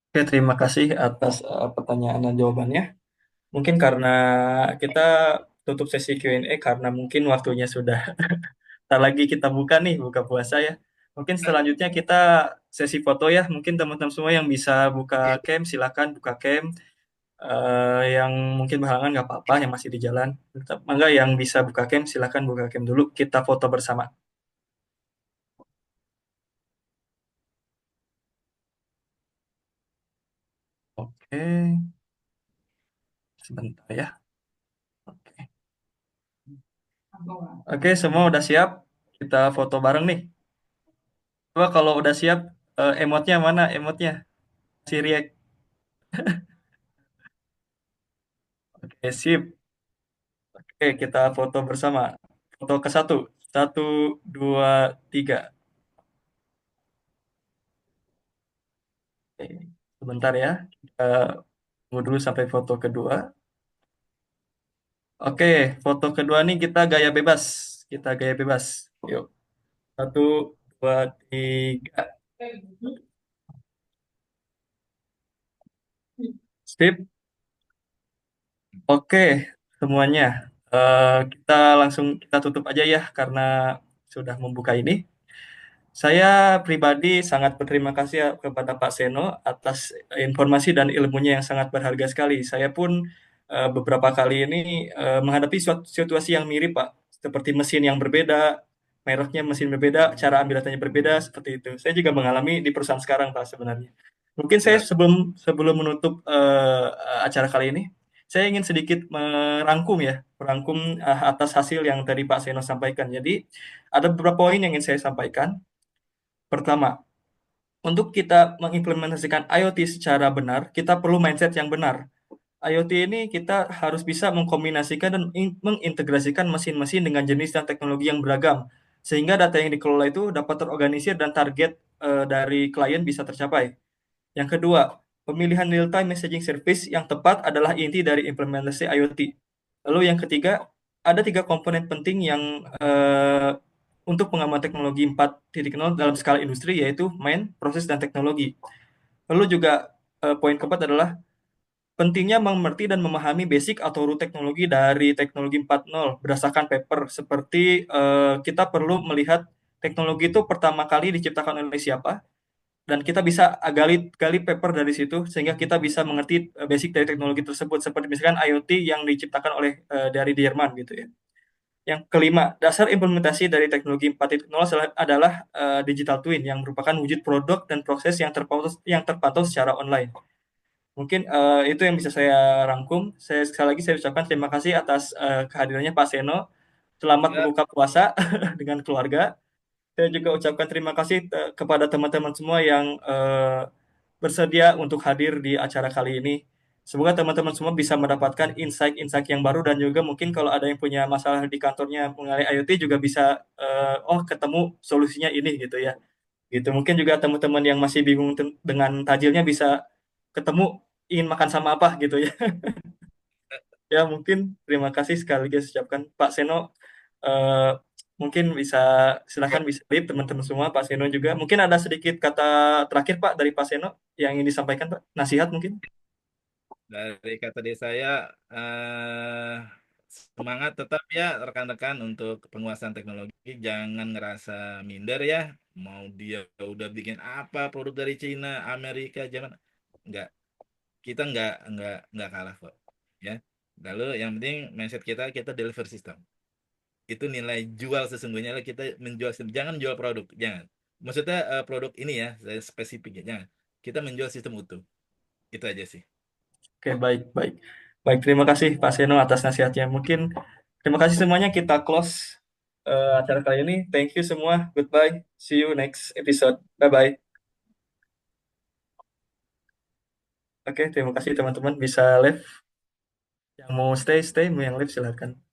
Oke, terima kasih atas pertanyaan dan jawabannya. Mungkin karena kita tutup sesi Q&A karena mungkin waktunya sudah tak lagi kita buka puasa ya. Mungkin selanjutnya kita sesi foto ya. Mungkin teman-teman semua yang bisa buka cam silakan buka cam. Yang mungkin berhalangan nggak apa-apa, yang masih di jalan. Tetap mangga yang bisa buka cam silakan buka cam dulu. Kita foto bersama. Oke, sebentar ya. Oke, oke semua udah siap. Kita foto bareng nih. Coba kalau udah siap, emotnya mana emotnya? Si react. Oke, sip. Oke, kita foto bersama. Foto ke satu. 1, 2, 3. Oke, sebentar ya. Kita tunggu dulu sampai foto kedua. Oke, foto kedua nih kita gaya bebas. Kita gaya bebas. Yuk. 1, 2, 3. Sip. Oke, semuanya. Kita langsung kita tutup aja ya karena sudah membuka ini. Saya pribadi sangat berterima kasih ya kepada Pak Seno atas informasi dan ilmunya yang sangat berharga sekali. Saya pun beberapa kali ini menghadapi situasi yang mirip, Pak. Seperti mesin yang berbeda, mereknya mesin berbeda, cara ambil datanya berbeda, seperti itu. Saya juga mengalami di perusahaan sekarang, Pak, sebenarnya. Mungkin saya Ya, sebelum menutup acara kali ini, saya ingin sedikit merangkum atas hasil yang tadi Pak Seno sampaikan. Jadi, ada beberapa poin yang ingin saya sampaikan. Pertama, untuk kita mengimplementasikan IoT secara benar, kita perlu mindset yang benar. IoT ini kita harus bisa mengkombinasikan dan mengintegrasikan mesin-mesin dengan jenis dan teknologi yang beragam, sehingga data yang dikelola itu dapat terorganisir dan target dari klien bisa tercapai. Yang kedua, pemilihan real-time messaging service yang tepat adalah inti dari implementasi IoT. Lalu yang ketiga, ada 3 komponen penting yang untuk pengembangan teknologi 4.0 dalam skala industri, yaitu main, proses, dan teknologi. Lalu juga poin keempat adalah pentingnya mengerti dan memahami basic atau root teknologi dari teknologi 4.0 berdasarkan paper, seperti kita perlu melihat teknologi itu pertama kali diciptakan oleh siapa, dan kita bisa gali paper dari situ sehingga kita bisa mengerti basic dari teknologi tersebut, seperti misalkan IoT yang diciptakan oleh dari Jerman gitu ya. Yang kelima, dasar implementasi dari teknologi 4.0 adalah digital twin yang merupakan wujud produk dan proses yang terpantau secara online. Mungkin itu yang bisa saya rangkum. Sekali lagi saya ucapkan terima kasih atas kehadirannya Pak Seno. Selamat ya, berbuka puasa dengan keluarga. Saya juga ucapkan terima kasih kepada teman-teman semua yang bersedia untuk hadir di acara kali ini. Semoga teman-teman semua bisa mendapatkan insight-insight yang baru, dan juga mungkin kalau ada yang punya masalah di kantornya mengenai IoT juga bisa ketemu solusinya ini gitu ya. Gitu. Mungkin juga teman-teman yang masih bingung dengan tajilnya bisa ketemu ingin makan sama apa gitu ya. Ya, mungkin terima kasih sekali lagi saya ucapkan Pak Seno. eh, Mungkin bisa ya. silahkan bisa leave teman-teman semua. Pak Seno juga mungkin ada sedikit kata terakhir Pak dari Pak Seno yang ingin disampaikan, Pak, nasihat mungkin. Dari kata dari saya, semangat tetap ya rekan-rekan untuk penguasaan teknologi. Jangan ngerasa minder ya. Mau dia udah bikin apa produk dari Cina, Amerika, Jerman, nggak. Kita nggak kalah kok. Ya. Lalu yang penting mindset kita deliver system. Itu nilai jual sesungguhnya lah, kita menjual sistem. Jangan jual produk, jangan. Maksudnya produk ini ya, saya spesifiknya jangan. Kita menjual sistem utuh. Itu aja sih. Oke, baik, baik. Baik, terima kasih Pak Seno atas nasihatnya. Mungkin terima kasih semuanya, kita close acara kali ini. Thank you semua. Goodbye. See you next episode. Bye-bye. Oke, terima kasih teman-teman bisa live. Yang mau stay, stay. Mau yang live silahkan.